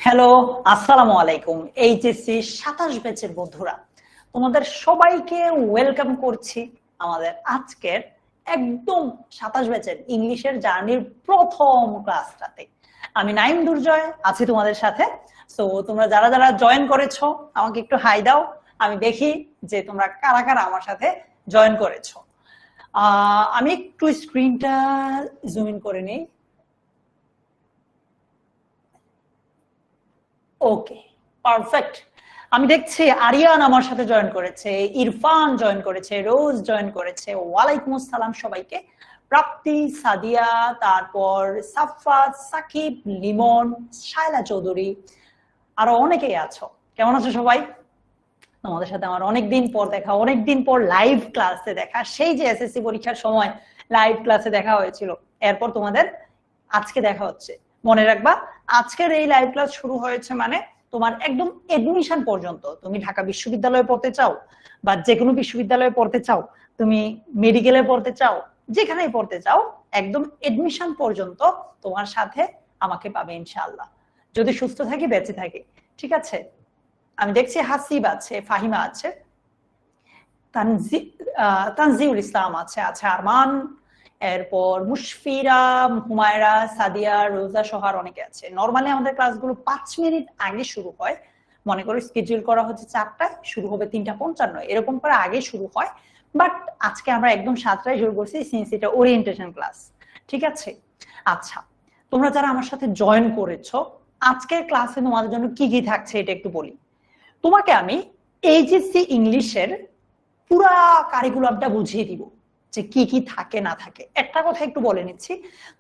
Hello, আসসালামু আলাইকুম। HSC 27 ব্যাচের বন্ধুরা, তোমাদের সবাইকে ওয়েলকাম করছি আমাদের আজকের একদম 27 ব্যাচের ইংলিশের জার্নির প্রথম ক্লাসটাতে। আমি নাইম দুর্জয় আছি তোমাদের সাথে। সো তোমরা যারা যারা জয়েন করেছো আমাকে একটু হাই দাও, আমি দেখি যে তোমরা কারা কারা আমার সাথে জয়েন করেছো। আমি একটু স্ক্রিনটা জুম ইন করে নিই। ওকে, পারফেক্ট। আমি দেখছি আরিয়ান আমার সাথে জয়েন করেছে, ইরফান জয়েন করেছে, রোজ জয়েন করেছে। ওয়ালাইকুম আসসালাম সবাইকে। প্রাপ্তি, সাদিয়া, তারপর সাফাত, সাকিব, লিমন, শায়লা চৌধুরী, আরো অনেকেই আছো। কেমন আছো সবাই? তোমাদের সাথে আমার অনেকদিন পর দেখা, অনেকদিন পর লাইভ ক্লাসে দেখা। সেই যে এসএসসি পরীক্ষার সময় লাইভ ক্লাসে দেখা হয়েছিল, এরপর তোমাদের আজকে দেখা হচ্ছে। মনে রাখবা, আজকের এই লাইভ ক্লাস শুরু হয়েছে মানে তোমার একদম এডমিশন পর্যন্ত। তুমি ঢাকা বিশ্ববিদ্যালয়ে পড়তে চাও বা যে কোনো বিশ্ববিদ্যালয়ে পড়তে চাও, তুমি মেডিকেলে পড়তে চাও, যেখানেই পড়তে চাও, একদম এডমিশন পর্যন্ত তোমার সাথে আমাকে পাবে ইনশাআল্লাহ, যদি সুস্থ থাকি, বেঁচে থাকি। ঠিক আছে? আমি দেখছি হাসিব আছে, ফাহিমা আছে, তানজিউল ইসলাম আছে, আছে আরমান, এরপর মুশফিরা, হুমায়রা, সাদিয়া, রোজা সহার অনেকে আছে। নরমালি আমাদের ক্লাসগুলো 5 মিনিট আগে শুরু হয়। মনে করো স্কেডিউল করা হচ্ছে 4টায়, শুরু হবে 3:55, এরকম করে আগে শুরু হয়। বাট আজকে আমরা একদম 7টায় শুরু করছি, সিন্স এটা ওরিয়েন্টেশন ক্লাস। ঠিক আছে? আচ্ছা, তোমরা যারা আমার সাথে জয়েন করেছো, আজকের ক্লাসে তোমাদের জন্য কি কি থাকছে এটা একটু বলি। তোমাকে আমি এইচএসসি ইংলিশের পুরা কারিকুলামটা বুঝিয়ে দিব, যে কি কি থাকে না থাকে। একটা কথা একটু বলে নিচ্ছি,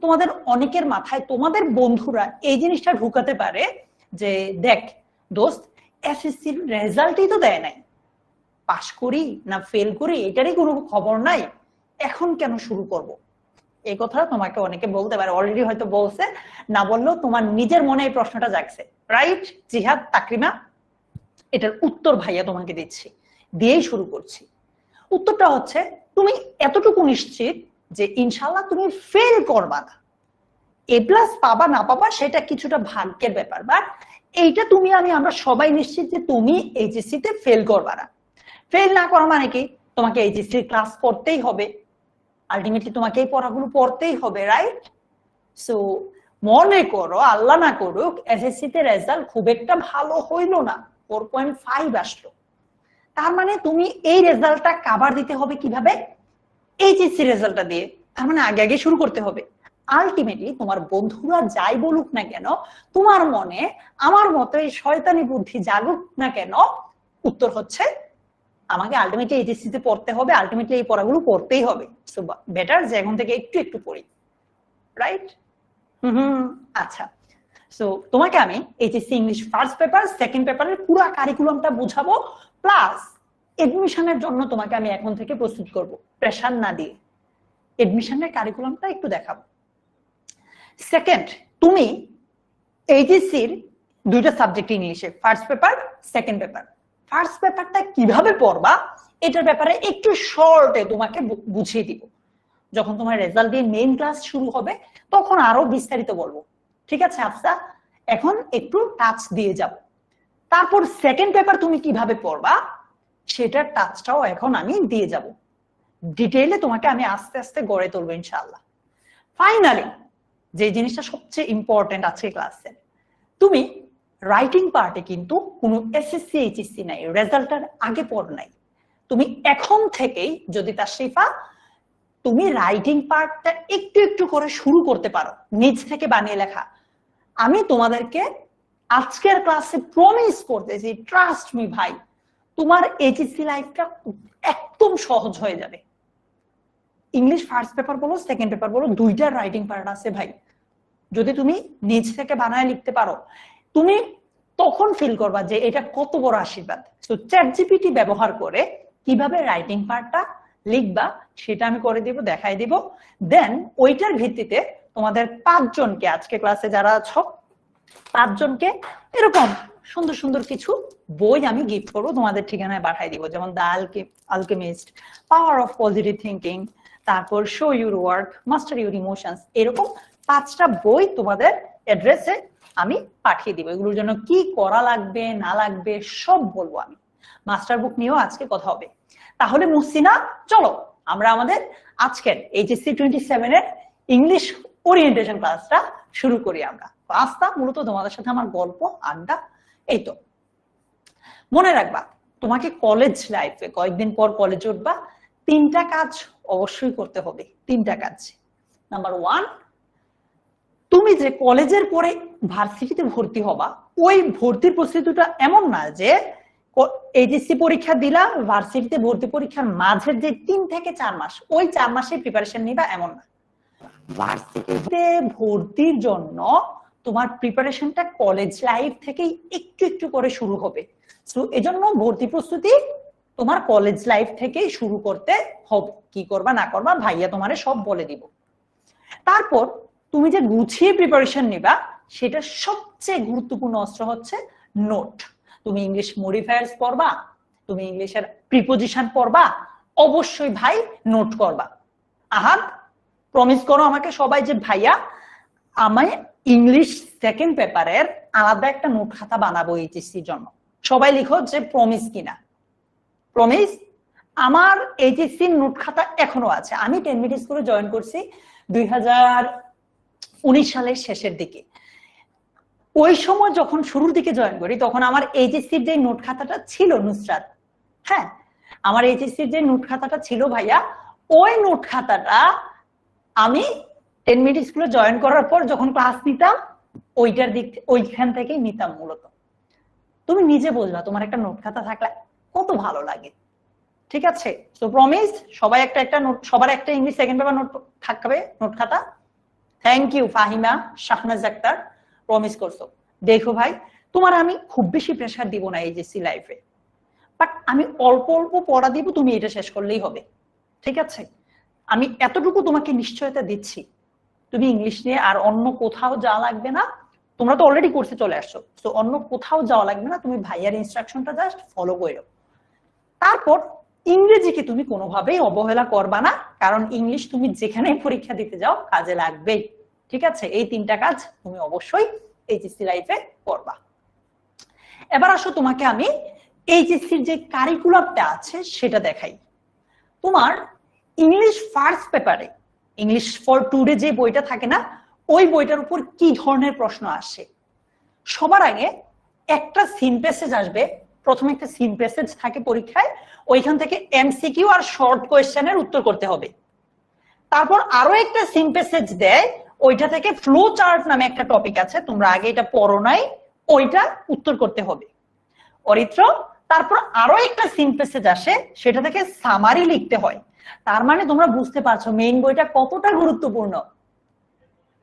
তোমাদের অনেকের মাথায়, তোমাদের বন্ধুরা এই জিনিসটা ঢুকাতে পারে যে দেখ দোস্ত, এসএসসির রেজাল্টই তো দেয় নাই, পাস করি না ফেল করি এটারই কোনো খবর নাই, এখন কেন শুরু করব। এই কথা তোমাকে অনেকে বলতে পারে, অলরেডি হয়তো বলছে, না বললেও তোমার নিজের মনে এই প্রশ্নটা জাগছে। রাইট জিহাদ, তাকরিমা? এটার উত্তর ভাইয়া তোমাকে দিচ্ছি, দিয়েই শুরু করছি। উত্তরটা হচ্ছে, তুমি এতটুকু নিশ্চিত যে ইনশাল্লাহ তুমি ফেল করবা না। এ প্লাস পাবা না পাবা সেটা কিছুটা ভাগ্যের ব্যাপার, বাট এইটা তুমি আমরা সবাই নিশ্চিত যে তুমি এইচএসসি তে ফেল করবা না। ফেল না করা মানে কি, তোমাকে এইচএসসি ক্লাস করতেই হবে, আলটিমেটলি তোমাকে এই পড়াগুলো পড়তেই হবে, রাইট? সো মনে করো আল্লাহ না করুক এসএসসি তে রেজাল্ট খুব একটা ভালো হইলো না, 4.5 আসলো, তার মানে তুমি এই রেজাল্টটা কাভার দিতে হবে কিভাবে? এইচএসসি রেজাল্টটা দিয়ে। তার মানে আগে আগে শুরু করতে হবে। আলটিমেটলি তোমার বন্ধুরা যাই বলুক না কেন, তোমার মনে আমার মতো এই শয়তানি বুদ্ধি জাগুক না কেন, উত্তর হচ্ছে আমাকে আলটিমেটলি এইচএসসি তে পড়তে হবে, আলটিমেটলি এই পড়াগুলো পড়তেই হবে। সো বেটার যে এখন থেকে একটু একটু পড়ি, রাইট? আচ্ছা, সো তোমাকে আমি HSC English first paper, second পেপারের পুরো কারিকুলামটা বুঝাবো, প্লাস এডমিশনের জন্য তোমাকে আমি এখন থেকে প্রস্তুত করব, প্রেশার না দিয়ে এডমিশনের কারিকুলামটা একটু দেখাবো। সেকেন্ড, তুমি এইচএসসির 2টা সাবজেক্ট ইংলিশে, first paper, second paper. First পেপারটা কিভাবে পড়বা এটার ব্যাপারে একটু শর্টে তোমাকে বুঝিয়ে দিব। যখন তোমার রেজাল্ট দিয়ে মেইন ক্লাস শুরু হবে তখন আরো বিস্তারিত বলবো। ঠিক আছে আফসা? এখন একটু টাচ দিয়ে যাব। তারপর সেকেন্ড পেপার তুমি কিভাবে পড়বা সেটার টাচটাও এখন আমি দিয়ে যাব। ডিটেইলে তোমাকে আমি আস্তে আস্তে গড়ে তুলবো ইনশাআল্লাহ। ফাইনালি যে জিনিসটা সবচেয়ে ইম্পর্টেন্ট আছে ক্লাসে, তুমি রাইটিং পার্টে কিন্তু কোনো এসএসসি এইচএসসি নাই, রেজাল্টের আগে পড় নাই। তুমি এখন থেকেই যদি তাশরিফা তুমি রাইটিং পার্টটা একটু একটু করে শুরু করতে পারো, নিজ থেকে বানিয়ে লেখা, আমি তোমাদেরকে আজকের ক্লাসে প্রমিস করতেছি, ট্রাস্ট মি ভাই, তোমার এইচএসসি লাইফটা একদম সহজ হয়ে যাবে। ইংলিশ ফার্স্ট পেপার বলো, সেকেন্ড পেপার বলো, 2টার রাইটিং পার্ট আছে ভাই। যদি তুমি নিজ থেকে বানায় লিখতে পারো, তুমি তখন ফিল করবা যে এটা কত বড় আশীর্বাদ। সো চ্যাটজিপিটি ব্যবহার করে কিভাবে রাইটিং পার্টটা লিখবা সেটা আমি করে দিব, দেখাই দিব। দেন ওইটার ভিত্তিতে তোমাদের 5 জনকে, আজকে ক্লাসে যারা আছো 5 জনকে এরকম সুন্দর সুন্দর কিছু বই আমি গিফট করবো, তোমাদের ঠিকানায় পাঠাই দিব। যেমন the alchemist, power of positive thinking, তারপর show your work, master your emotions, এরকম 5টা বই তোমাদের অ্যাড্রেসে আমি পাঠিয়ে দিব। এগুলোর জন্য কি করা লাগবে না লাগবে সব বলবো আমি। মাস্টার বুক নিয়েও আজকে কথা হবে। তাহলে মুহসিনা, চলো আমরা আমাদের আজকের এইচএসসি 27 এর ইংলিশ ওরিয়েন্টেশন ক্লাসটা শুরু করি। আমরা ক্লাসটা মূলত তোমাদের সাথে আমার গল্প আড্ডা, এই তো। মনে রাখবা তোমাকে কলেজ লাইফে কয়েকদিন পর কলেজে উঠবা, 3টা কাজ অবশ্যই করতে হবে। 3টা কাজ। নাম্বার 1, তুমি যে কলেজের পরে ভার্সিটিতে ভর্তি হবা, ওই ভর্তির প্রস্তুতিটা এমন না যে এইচএসসি পরীক্ষা দিলা, ভার্সিটিতে ভর্তি পরীক্ষার মাঝের যে 3 থেকে 4 মাস, ওই 4 মাসে প্রিপারেশন নিবা এমন না। ভার্সিটিতে ভর্তির জন্য তোমার প্রিপারেশনটা কলেজ লাইফ থেকেই একটু একটু করে শুরু হবে। সো এজন্য ভর্তি প্রস্তুতি তোমার কলেজ লাইফ থেকেই শুরু করতে হবে। কি করবা না করবা ভাইয়া তোমারে সব বলে দিব। তারপর তুমি যে গুছিয়ে প্রিপারেশন নিবা, সেটা সবচেয়ে গুরুত্বপূর্ণ অস্ত্র হচ্ছে নোট। তুমি ইংলিশ মডিফায়ার্স পড়বা, তুমি ইংলিশের প্রিপোজিশন পড়বা, অবশ্যই ভাই নোট করবা। আহাদ, প্রমিস করো আমাকে সবাই যে ভাইয়া আমি ইংলিশ সেকেন্ড পেপারের আলাদা একটা নোট খাতা বানাবো এইচএসসির জন্য। সবাই লিখো যে প্রমিস কিনা। প্রমিস। আমার এইচএসসি নোট খাতা এখনো আছে। আমি 10 মিনিট স্কুলে জয়েন করছি 2019 সালের শেষের দিকে। ওই সময় যখন শুরুর দিকে জয়েন করি তখন আমার এইচএসসির যে নোট খাতাটা ছিল নুসরাত, হ্যাঁ আমার এইচএসসির যে নোট খাতাটা ছিল ভাইয়া, ওই নোট খাতাটা আমি 10 মিনিট স্কুলে জয়েন করার পর যখন ক্লাস নিতাম ওইখান থেকেই নিতাম মূলত। তুমি নিজে বুঝবা তোমার একটা নোট খাতা থাকলে কত ভালো লাগে। ঠিক আছে? সো প্রমিস, সবাই একটা নোট, সবার একটা ইংলিশ সেকেন্ড পেপার নোট থাকবে, নোট খাতা। Thank you Fahima Shahnaz Akter, promise করছো। দেখো ভাই, তোমার আমি খুব বেশি প্রেসার দিব না এইচএসসি লাইফে, বাট আমি অল্প অল্প পড়া দিব, তুমি এটা শেষ করলেই হবে। ঠিক আছে? আমি এতটুকু তোমাকে নিশ্চয়তা দিচ্ছি, তুমি ইংলিশ নিয়ে আর অন্য কোথাও যাওয়া লাগবে না। তোমরা তো অলরেডি কোর্সে চলে আসছো, তো অন্য কোথাও যাওয়া লাগবে না, তুমি ভাইয়ার ইনস্ট্রাকশনটা জাস্ট ফলো করো। তারপর ইংরেজিকে তুমি কোনোভাবেই অবহেলা করবা না, কারণ ইংলিশ তুমি যেখানে পরীক্ষা দিতে যাও কাজে লাগবেই। ঠিক আছে? এই 3টা কাজ তুমি অবশ্যই এইচএসসি লাইফে করবা। এবার আসো তোমাকে আমি এইচএসসির যে কারিকুলামটা আছে সেটা দেখাই। তোমার ইংলিশ ফার্স্ট পেপারে ইংলিশ ফর টুডে যে বইটা থাকে না, ওই বইটার উপর কি ধরনের প্রশ্ন আসে? সবার আগে একটা সিন প্যাসেজ আসবে। প্রথমে একটা সিন প্যাসেজ থাকে পরীক্ষায়, ওইখান থেকে এমসিকিউ আর শর্ট কোয়েশ্চেনের উত্তর করতে হবে। তারপর আরো একটা সিন প্যাসেজ দেয়, ওইটা থেকে ফ্লো চার্ট নামে একটা টপিক আছে, তোমরা আগে এটা পড়ো নাই, ওইটা উত্তর করতে হবে। অরিত্র, তারপর আরো একটা সিন প্যাসেজ আসে, সেটা থেকে সামারি লিখতে হয়। তার মানে তোমরা বুঝতে পারছো মেইন বইটা কতটা গুরুত্বপূর্ণ।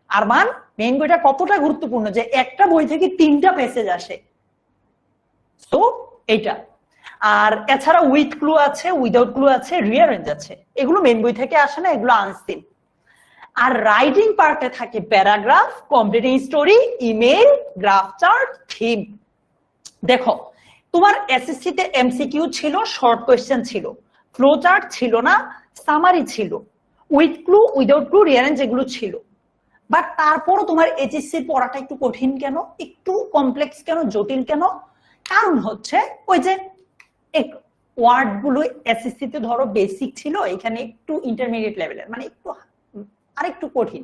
আরমান, মেইন বইটা কতটা গুরুত্বপূর্ণ যে একটা বই থেকে 3টা প্যাসেজ আসে। তো এইটা। আর এছাড়া উইথ ক্লু আছে, উইদাউট ক্লু আছে, রিঅ্যারেঞ্জ আছে। এগুলো মেইন বই থেকে আসে না, এগুলো আনসিন। আর রাইটিং পার্টে থাকে paragraph, completing story, email, graph chart, theme. দেখো, তোমার এসএসসি তে এমসিকিউ ছিল, শর্ট কোয়েশ্চেন ছিল, ফ্লো চার্ট ছিল না, সামারি ছিল, with clue, without clue, rearrange এগুলো ছিল। বাট তারপরও তোমার এইচএসসি পড়াটা একটু কঠিন কেন, একটু কমপ্লেক্স কেন, জটিল কেন? কারণ হচ্ছে ওই যে ওয়ার্ড গুলো এসএসসি তে ধরো বেসিক ছিল, এখানে একটু ইন্টারমিডিয়েট লেভেলের, মানে একটু আরেকটু কঠিন।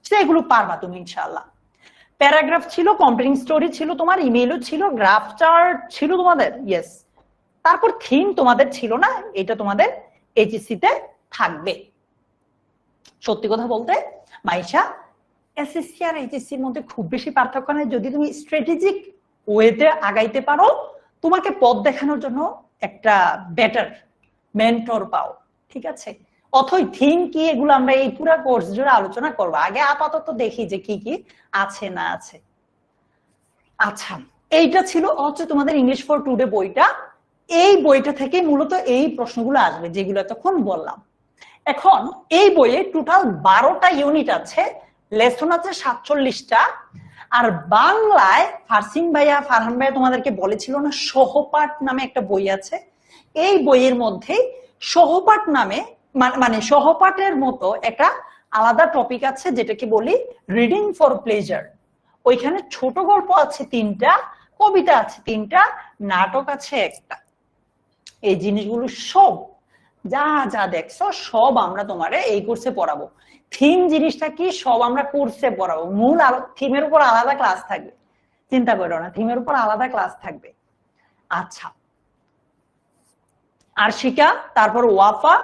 সেগুলো পারবা তুমি ইনশাআল্লাহ। প্যারাগ্রাফ ছিল, কমপ্লিটিং স্টোরি ছিল, তোমার ইমেইলও ছিল, গ্রাফ চার্ট ছিল তোমাদের, ইয়েস। তারপর থিম তোমাদের ছিল না, এটা তোমাদের এইচএসসি তে থাকবে। সত্যি কথা বলতে মাইশা, এসএসসি আর এইচএসসির মধ্যে খুব বেশি পার্থক্য নেই, যদি তুমি স্ট্র্যাটেজিক ওয়েতে আগাইতে পারো, তোমাকে পথ দেখানোর জন্য একটা বেটার মেন্টর পাও। ঠিক আছে? অথই থিম কি, এগুলো আমরা এই পুরো কোর্স জুড়ে আলোচনা করবো। আগে আপাতত দেখি যে কি কি আছে না আছে। আচ্ছা, এইটা ছিল হচ্ছে তোমাদের ইংলিশ ফর টুডে বইটা। এই বইটা থেকে মূলত এই প্রশ্নগুলো আসবে যেগুলো তখন বললাম। এখন এই বইয়ে টোটাল 12টা ইউনিট আছে, লেসন আছে 47টা। আর বাংলায় ফারহান ভাইয়া তোমাদেরকে বলেছিল না, সহপাঠ নামে একটা বই আছে। এই বইয়ের মধ্যে সহপাঠ নামে মানে সহপাঠের মতো একটা আলাদা টপিক আছে, যেটাকে বলি রিডিং ফর প্লেজার। ওইখানে ছোট গল্প আছে 3টা, কবিতা আছে 3টা, নাটক আছে 1টা। এই জিনিসগুলো সব যা যা দেখছো সব আমরা তোমারে এই কোর্সে পড়াবো। থিম জিনিসটা কি সব আমরা কোর্সে পড়াবো। মূল থিমের উপর আলাদা ক্লাস থাকবে, চিন্তা করো না, থিমের উপর আলাদা ক্লাস থাকবে। আচ্ছা, আরশিকা, তারপর ওয়াফা,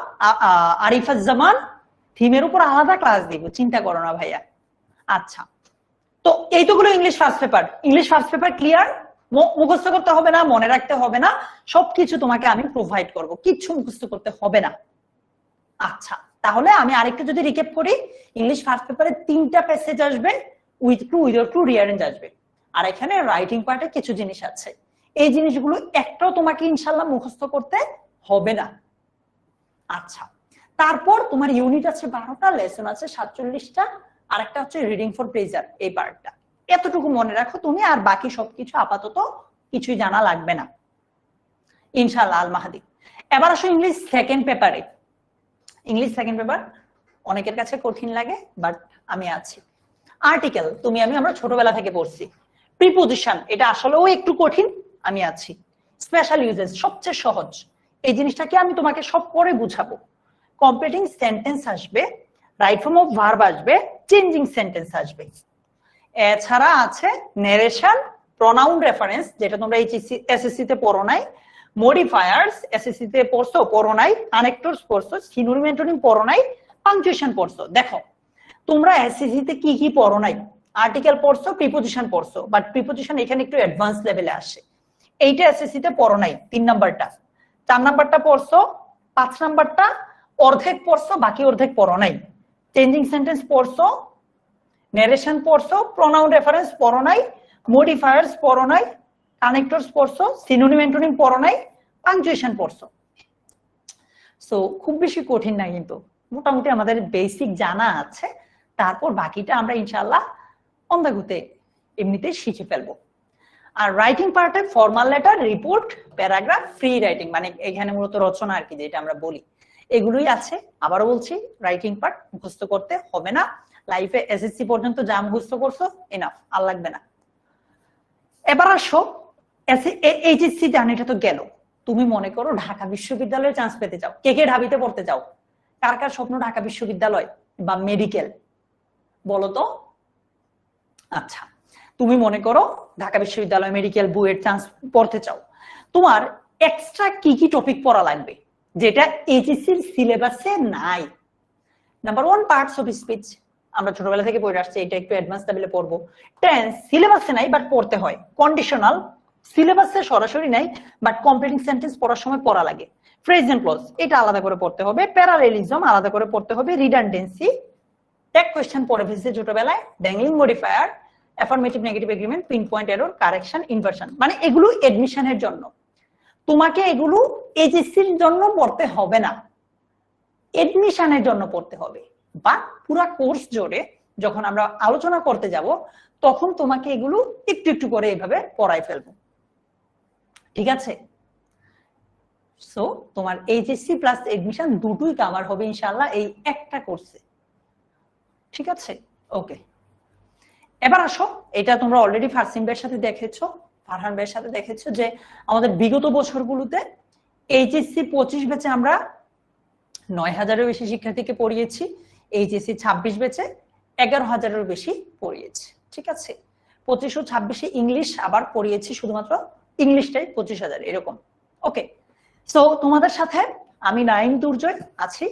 আরিফাজ্জামান, থিমের উপর আলাদা ক্লাস দিব, চিন্তা করো না ভাইয়া। আচ্ছা, তো এইটুকুলো English first paper. English first paper clear, মুখস্থ করতে হবে না, মনে রাখতে হবে না, সবকিছু তোমাকে আমি প্রোভাইড করব, কিচ্ছু মুখস্থ করতে হবে না। আচ্ছা, তাহলে আমি আরেকটু যদি রিক্যাপ করি, ইংলিশ ফার্স্ট পেপারে 3টা প্যাসেজ আসবে, with to without to rearrange আসবে, আর এখানে রাইটিং পার্টে কিছু জিনিস আছে। এই জিনিসগুলো একটাও তোমাকে ইনশাল্লাহ মুখস্থ করতে হবে না। আচ্ছা, তারপর তোমার ইউনিট আছে 12টা, লেসন আছে 47টা, আর একটা হচ্ছে রিডিং ফর প্লেজার, এই পার্টটা। এতটুকু মনে রাখো তুমি, আর বাকি সবকিছু আপাতত কিছুই জানা লাগবে না ইনশাআল্লাহ আল মাহাদি। এবার আসো ইংলিশ সেকেন্ড পেপারে। ইংলিশ সেকেন্ড পেপার অনেকের কাছে কঠিন লাগে, বাট আমি আছি। আর্টিকেল আমরা ছোটবেলা থেকে পড়ছি। প্রিপোজিশন এটা আসলেও একটু কঠিন, আমি আছি। স্পেশাল ইউজেস সবচেয়ে সহজ, এই জিনিসটাকে আমি তোমাকে সব পরে বুঝাবো। কমপ্লিটিং সেন্টেন্স আসবে, রাইট ফর্ম অফ ভার্ব আসবে, চেঞ্জিং সেন্টেন্স আসবে। এছাড়া আছে নেরেশন, প্রনাউন রেফারেন্স, যেটা তোমরা এসএসসি তে পড়ো নাই, মডিফায়ার্স এসএসসি তে পড়ো নাই, কানেক্টরস পড়ছো, সিনোনিম অ্যান্টোনিম পড়ো নাই, পাংচুয়েশন পড়ছো। দেখো তোমরা এসএসসি তে কি কি পড়ো নাই, আর্টিকেল পড়ছো, প্রিপোজিশন পড়ছো, বাট প্রিপোজিশন এখানে একটু অ্যাডভান্স লেভেলে আসে। এইটা এসএসসি তে পড়ো নাই, 3 নাম্বারটা। 4 নাম্বারটা পড়ছো, 5 নাম্বারটা অর্ধেক পড়ছো, বাকি অর্ধেক পড়ো নাই। চেঞ্জিং সেন্টেন্স পড়ছো, নেরেশন পড়ছো, প্রনাউন রেফারেন্স পড়ো নাই, মডিফায়ার্স পড়ো নাই, কানেক্টরস পড়ছো, সিনোনিম অ্যান্টোনিম পড়ো নাই, পাংচুয়েশন পড়ছো। সো খুব বেশি কঠিন না, কিন্তু মোটামুটি আমাদের বেসিক জানা আছে। তারপর বাকিটা আমরা ইনশাআল্লাহ অন্ধাগুতে এমনিতে শিখে ফেলবো। আর রাইটিং পার্টে formal letter, report, paragraph, free writing, মানে এখানে মূলত রচনা আর কি, যেটা আমরা বলি, এগুলোই আছে। আবারও বলছি, রাইটিং পার্ট মুখস্থ করতে হবে না। লাইফে এসএসসি পর্যন্ত যা মুখস্থ করছো এনাফ, আর লাগবে না। এবার আসো এইচএসসি জার্নিটা তো গেল। তুমি মনে করো ঢাকা বিশ্ববিদ্যালয়ে চান্স পেতে চাও, কে কে ঢাবিতে পড়তে চাও? কার কার স্বপ্ন ঢাকা বিশ্ববিদ্যালয় বা মেডিকেল, বলো তো? আচ্ছা, তুমি মনে করো ঢাকা বিশ্ববিদ্যালয় মেডিকেল বুয়েট চান্স পড়তে চাও, তোমার এক্সট্রা কি কি টপিক পড়া লাগবে যেটা এইচএসসির সিলেবাসে নাই? নাম্বার 1, পার্টস অফ স্পিচ, আমরা ছোটবেলা থেকে পড়ে আসছি, এটা একটু অ্যাডভান্স লেভেলে পড়বো। টেন্স সিলেবাসে নাই, বাট পড়তে হয়। কন্ডিশনাল সিলেবাসে সরাসরি নাই, বাট কমপ্লিটিং সেন্টেন্স পড়ার সময় পড়া লাগে। ফ্রেজ এন্ড ক্লজ এটা আলাদা করে পড়তে হবে। প্যারালেলিজম আলাদা করে পড়তে হবে। রিডান্ডেন্সি, ট্যাগ কোয়েশ্চেন পড়ে ফেলছে ছোটবেলায়। Dangling modifier, affirmative negative agreement, pin point error, correction, inversion, মানে এগুলো এডমিশনের জন্য। তোমাকে এগুলো এইচএসসির জন্য পড়তে হবে না, এডমিশনের জন্য পড়তে হবে। বা পুরা কোর্স জুড়ে যখন আমরা আলোচনা করতে যাব, তখন তোমাকে এগুলো একটু একটু করে এইভাবে পড়াই ফেলবো, ঠিক আছে? সো তোমার এইচএসসি প্লাস এডমিশন দুটোই কভার হবে ইনশাআল্লাহ এই একটা কোর্সে, ঠিক আছে? ওকে, এবার আসো, এটা তোমরা অলরেডি ফারসিন ভাইয়ের সাথে দেখেছো, ফারহান ভাইয়ের সাথে দেখেছো যে আমাদের বিগত বছরগুলোতে এইচএসসি 25 ব্যাচে আমরা 9000-এরও বেশি শিক্ষার্থীকে পড়িয়েছি। এইচএসসি 26 ব্যাচে 11,000-এরও বেশি পড়িয়েছি, ঠিক আছে? 25 ও 26-এ ইংলিশ আবার পড়িয়েছি, শুধুমাত্র ইংলিশটাই 25,000 এরকম। ওকে, সো তোমাদের সাথে আমি নাইম দুর্জয় আছি।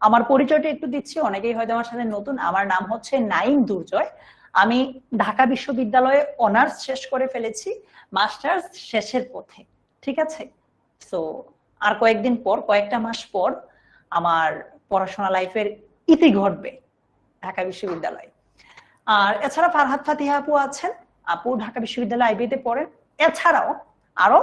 আমার পরিচয়টা একটু দিচ্ছি, অনেকেই হয়তো আমার সাথে নতুন। আমার নাম হচ্ছে নাইম দুর্জয়। আমি ঢাকা বিশ্ববিদ্যালয়ে অনার্স শেষ করে ফেলেছি, মাস্টার্স শেষের পথে, ঠিক আছে? সো আর কয়েকদিন পর, কয়েকটা মাস পর আমার পড়াশোনা লাইফের ইতি ঘটবে ঢাকা বিশ্ববিদ্যালয়ে। আর এছাড়া ফারহাদ ফাতিহা আপু আছেন, আপু ঢাকা বিশ্ববিদ্যালয় আইবিতে পড়েন। এছাড়াও আরো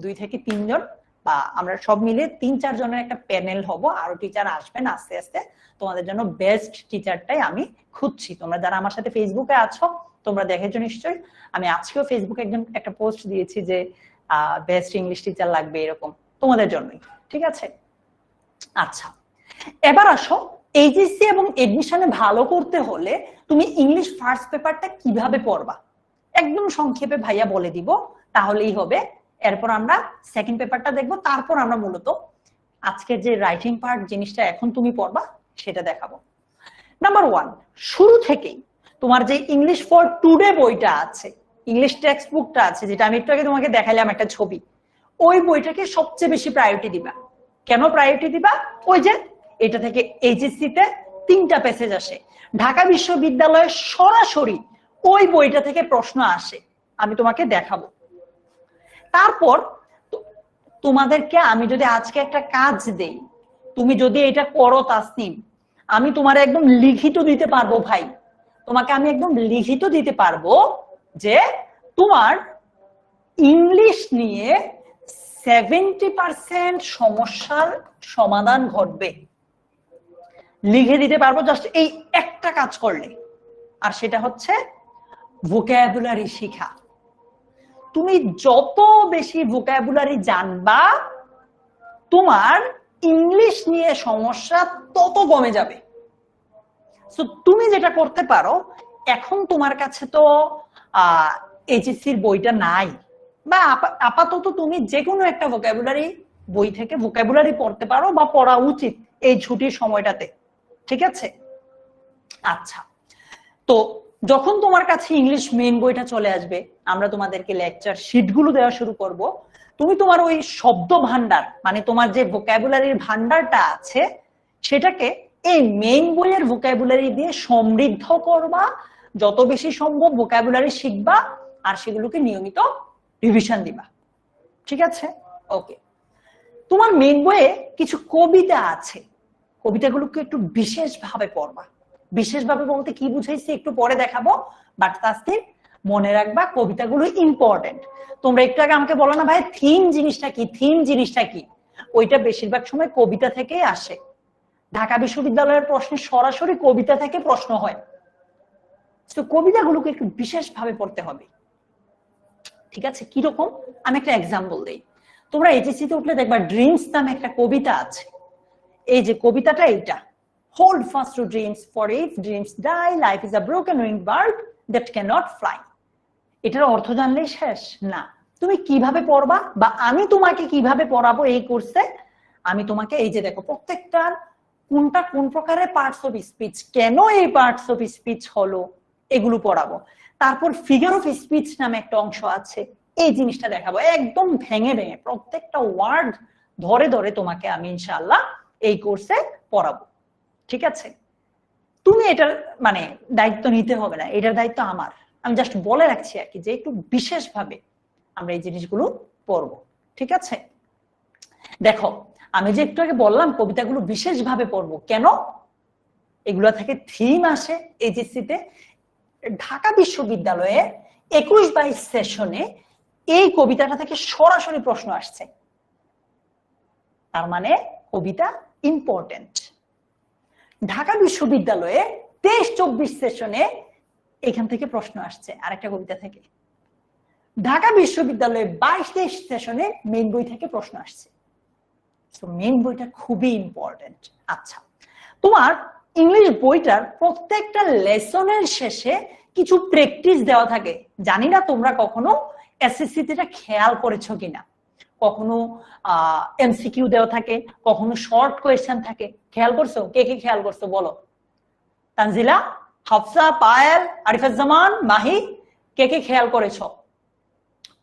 2 থেকে 3 জন, বা আমরা সব মিলে 3-4 জনের একটা প্যানেল হব। আরো টিচার আসবেন আস্তে আস্তে। তোমাদের জন্য বেস্ট টিচারটাই আমি খুঁজছি। তোমরা যারা আমার সাথে ফেসবুকে আছো, তোমরা দেখেছো নিশ্চয়ই, আমি আজকেও ফেসবুকে একটা পোস্ট দিয়েছি যে বেস্ট ইংলিশ টিচার লাগবে, এরকম তোমাদের জন্যই, ঠিক আছে? আচ্ছা, এবার আসো, এইচএসসি এবং এডমিশনে ভালো করতে হলে তুমি ইংলিশ ফার্স্ট পেপারটা কিভাবে পড়বা একদম সংক্ষেপে ভাইয়া বলে দিব, তাহলেই হবে। এরপর আমরা সেকেন্ড পেপারটা দেখবো, তারপর আমরা মূলত আজকের যে রাইটিং পার্ট জিনিসটা এখন তুমি পড়বা সেটা দেখাবো। নাম্বার 1, শুরু থেকেই তোমার যে ইংলিশ ফর টুডে বইটা আছে, ইংলিশ টেক্সট বুকটা আছে, যেটা আমি একটু আগে তোমাকে দেখাইলাম একটা ছবি, ওই বইটাকে সবচেয়ে বেশি প্রায়োরিটি দিবা। কেন প্রায়োরিটি দিবা? ওই যে এটা থেকে এইচএসসি তে 3টা প্যাসেজ আসে, ঢাকা বিশ্ববিদ্যালয়ে সরাসরি ওই বইটা থেকে প্রশ্ন আসে, আমি তোমাকে দেখাবো। তারপর তোমাদেরকে আমি যদি আজকে একটা কাজ দেই, তুমি যদি এটা করো তাসনিম, আমি তোমার একদম লিখিত দিতে পারবো ভাই, তোমাকে আমি একদম লিখিত দিতে পারবো যে তোমার ইংলিশ নিয়ে 70% সমস্যার সমাধান ঘটবে, লিখে দিতে পারবো জাস্ট এই একটা কাজ করলে। আর সেটা হচ্ছে ভোকাবুলারি শেখা। তুমি যত বেশি ভোকাবুলারি জানবা, তোমার ইংলিশ নিয়ে সমস্যা তত কমে যাবে। তো তুমি যেটা করতে পারো, এখন তোমার কাছে তো এইচএসসির বইটা নাই, বা আপাতত তুমি যে কোনো একটা ভোকাবুলারি বই থেকে ভোকাবুলারি পড়তে পারো, বা পড়া উচিত এই ছুটির সময়টাতে, ঠিক আছে? আচ্ছা, তো যখন তোমার কাছে ইংলিশ মেইন বইটা চলে আসবে, আমরা তোমাদেরকে লেকচার শিটগুলো দেওয়া শুরু করব, তুমি তোমার ওই শব্দ ভান্ডার, মানে তোমার যে ভোকাবুলারির ভান্ডারটা আছে, সেটাকে এই মেইন বইয়ের ভোকাবুলারি দিয়ে সমৃদ্ধ করবা, যত বেশি সম্ভব ভোকাবুলারি শিখবা, আর সেগুলোকে নিয়মিত রিভিশন দিবা, ঠিক আছে? ওকে, তোমার মেইন বইয়ে কিছু কবিতা আছে, কবিতাগুলোকে একটু বিশেষভাবে পড়বা। বিশেষভাবে বলতে কি বুঝাইছি একটু পরে দেখাবো, বাট তাসনিম মনে রাখবা কবিতাগুলো ইম্পর্টেন্ট। তোমরা একটু আগে আমাকে বলো না ভাই থিম জিনিসটা কি, থিম জিনিসটা কি, ওইটা বেশিরভাগ সময় কবিতা থেকেই আসে। ঢাকা বিশ্ববিদ্যালয়ের প্রশ্নে সরাসরি কবিতা থেকে প্রশ্ন হয়, তো কবিতাগুলোকে একটু বিশেষভাবে পড়তে হবে, ঠিক আছে? কিরকম, আমি একটা এক্সাম্পল দিই। তোমরা এইচএসসি তে উঠলে দেখবা ড্রিমস নামে একটা কবিতা আছে। এই যে কবিতাটা এইটা, hold fast to dreams, for if dreams die, life is a broken winged bird that cannot fly. এটার অর্থ জানলেই শেষ না, তুমি কিভাবে পড়বা বা আমি তোমাকে কিভাবে পড়াবো এই কোর্সে, আমি তোমাকে এই যে দেখো প্রত্যেকটার কোনটা কোন প্রকারের পার্টস অফ স্পিচ, কেন এই পার্টস অফ স্পিচ হলো, এগুলো পড়াবো। তারপর ফিগার অফ স্পিচ নামে একটা অংশ আছে, এই জিনিসটা দেখাবো একদম ভেঙে ভেঙে, প্রত্যেকটা ওয়ার্ড ধরে ধরে তোমাকে আমি ইনশাআল্লাহ এই কোর্সে পড়াবো, ঠিক আছে? তুমি এটার মানে দায়িত্ব নিতে হবে না, এটার দায়িত্ব আমার, আমি জাস্ট বলে রাখছি আর কি, যে একটু বিশেষভাবে আমরা এই জিনিসগুলো পড়বো, ঠিক আছে? দেখো আমি যে একটু আগে বললাম কবিতাগুলো বিশেষভাবে পড়বো, কেন? এগুলো থেকে থিম আসে এইচএসসি তে। ঢাকা বিশ্ববিদ্যালয়ে 21-22 সেশনে এই কবিতাটা থেকে সরাসরি প্রশ্ন আসছে, তার মানে কবিতা ইম্পর্টেন্ট। ঢাকা বিশ্ববিদ্যালয়ে 23-24 সেশনে এখান থেকে প্রশ্ন আসছে আরেকটা কবিতা থেকে। ঢাকা বিশ্ববিদ্যালয়ে 22-23 সেশনে মেইন বই থেকে প্রশ্ন আসছে, তো মেইন বইটা খুবই ইম্পর্টেন্ট। আচ্ছা, তোমার ইংলিশ বইটার প্রত্যেকটা লেসনের শেষে কিছু প্র্যাকটিস দেওয়া থাকে, জানি না তোমরা কখনো এসএসসি তে এটা খেয়াল করেছো কিনা। কখনো এমসিকিউ দেওয়া থাকে, কখনো শর্ট কোয়েশ্চেন থাকে, খেয়াল করছো? কে কে খেয়াল করছো বলো? তানজিলা, হাফসা, পায়েল, আরিফাজ্জামান, মাহি, কে কে খেয়াল করেছো?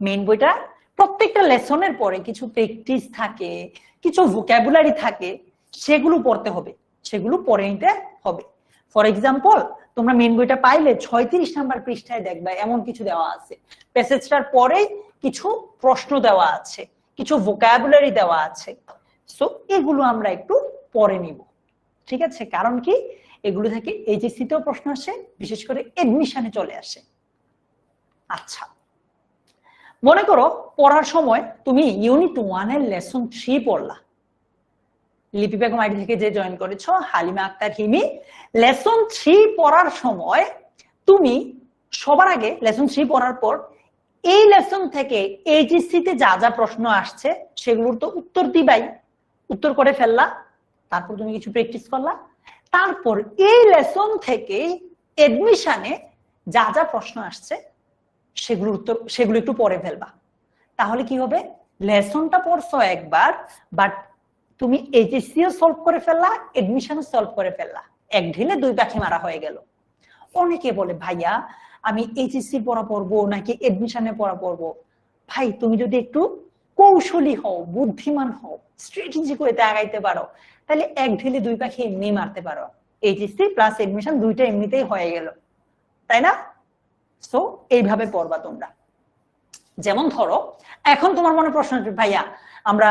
মেইন বইটা প্রত্যেকটা লেসনের পরে কিছু প্র্যাকটিস থাকে, কিছু ভোকাবুলারি থাকে, সেগুলো পড়তে হবে, সেগুলো পড়ে নিতে হবে। ফর এক্সাম্পল, তোমরা মেইন বইটা পাইলে 36 নাম্বার পৃষ্ঠায় দেখবা এমন কিছু দেওয়া আছে, প্যাসেজটার পরে কিছু প্রশ্ন দেওয়া আছে, কিছু ভোকাবুলারি দেওয়া আছে, সো এগুলো আমরা একটু পড়ে নিব, ঠিক আছে? কারণ কি, এগুলো থেকে এইচএসসি তেও প্রশ্ন আসে, বিশেষ করে এডমিশনে চলে আসে। আচ্ছা, মনে করো পড়ার সময় তুমি ইউনিট 1 এর লেসন 3 পড়লা, লিপি বেগম আইডি থেকে যে জয়েন করেছো, হালিমা আক্তার হিমি, লেসন 3 পড়ার সময় তুমি সবার আগে লেসন 3 পড়ার পর এই লেসন থেকে এইচএসসি তে যা যা প্রশ্ন আসছে সেগুলোর তো উত্তর দিবাই, উত্তর করে ফেললা, তারপর তুমি কিছু প্র্যাকটিস করলা, তারপর এই লেসন থেকে এডমিশনে যা যা প্রশ্ন আসছে সেগুলো একটু পরে ফেলবা। তাহলে কি হবে, লেসনটা পড়ছো একবার, বাট তুমি এইচএসসিও সলভ করে ফেললা, এডমিশনও সলভ করে ফেললা, এক ঢিলে দুই পাখি মারা হয়ে গেল। অনেকে বলে ভাইয়া আমি এইচএসসি পড়া পড়বো নাকি এডমিশনে পড়া পড়বো? ভাই তুমি যদি একটু কৌশলী হও, বুদ্ধিমান হও, স্ট্র্যাটেজি করে আগাইতে পারো, তাহলে এক ঢিলে দুই পাখি এমনি মারতে পারো। এইচএসসি প্লাস এডমিশন দুইটা এমনিতেই হয়ে গেল, তাই না? সো এইভাবে পড়বা তোমরা। যেমন ধরো এখন তোমার মনে প্রশ্ন আছে, ভাইয়া আমরা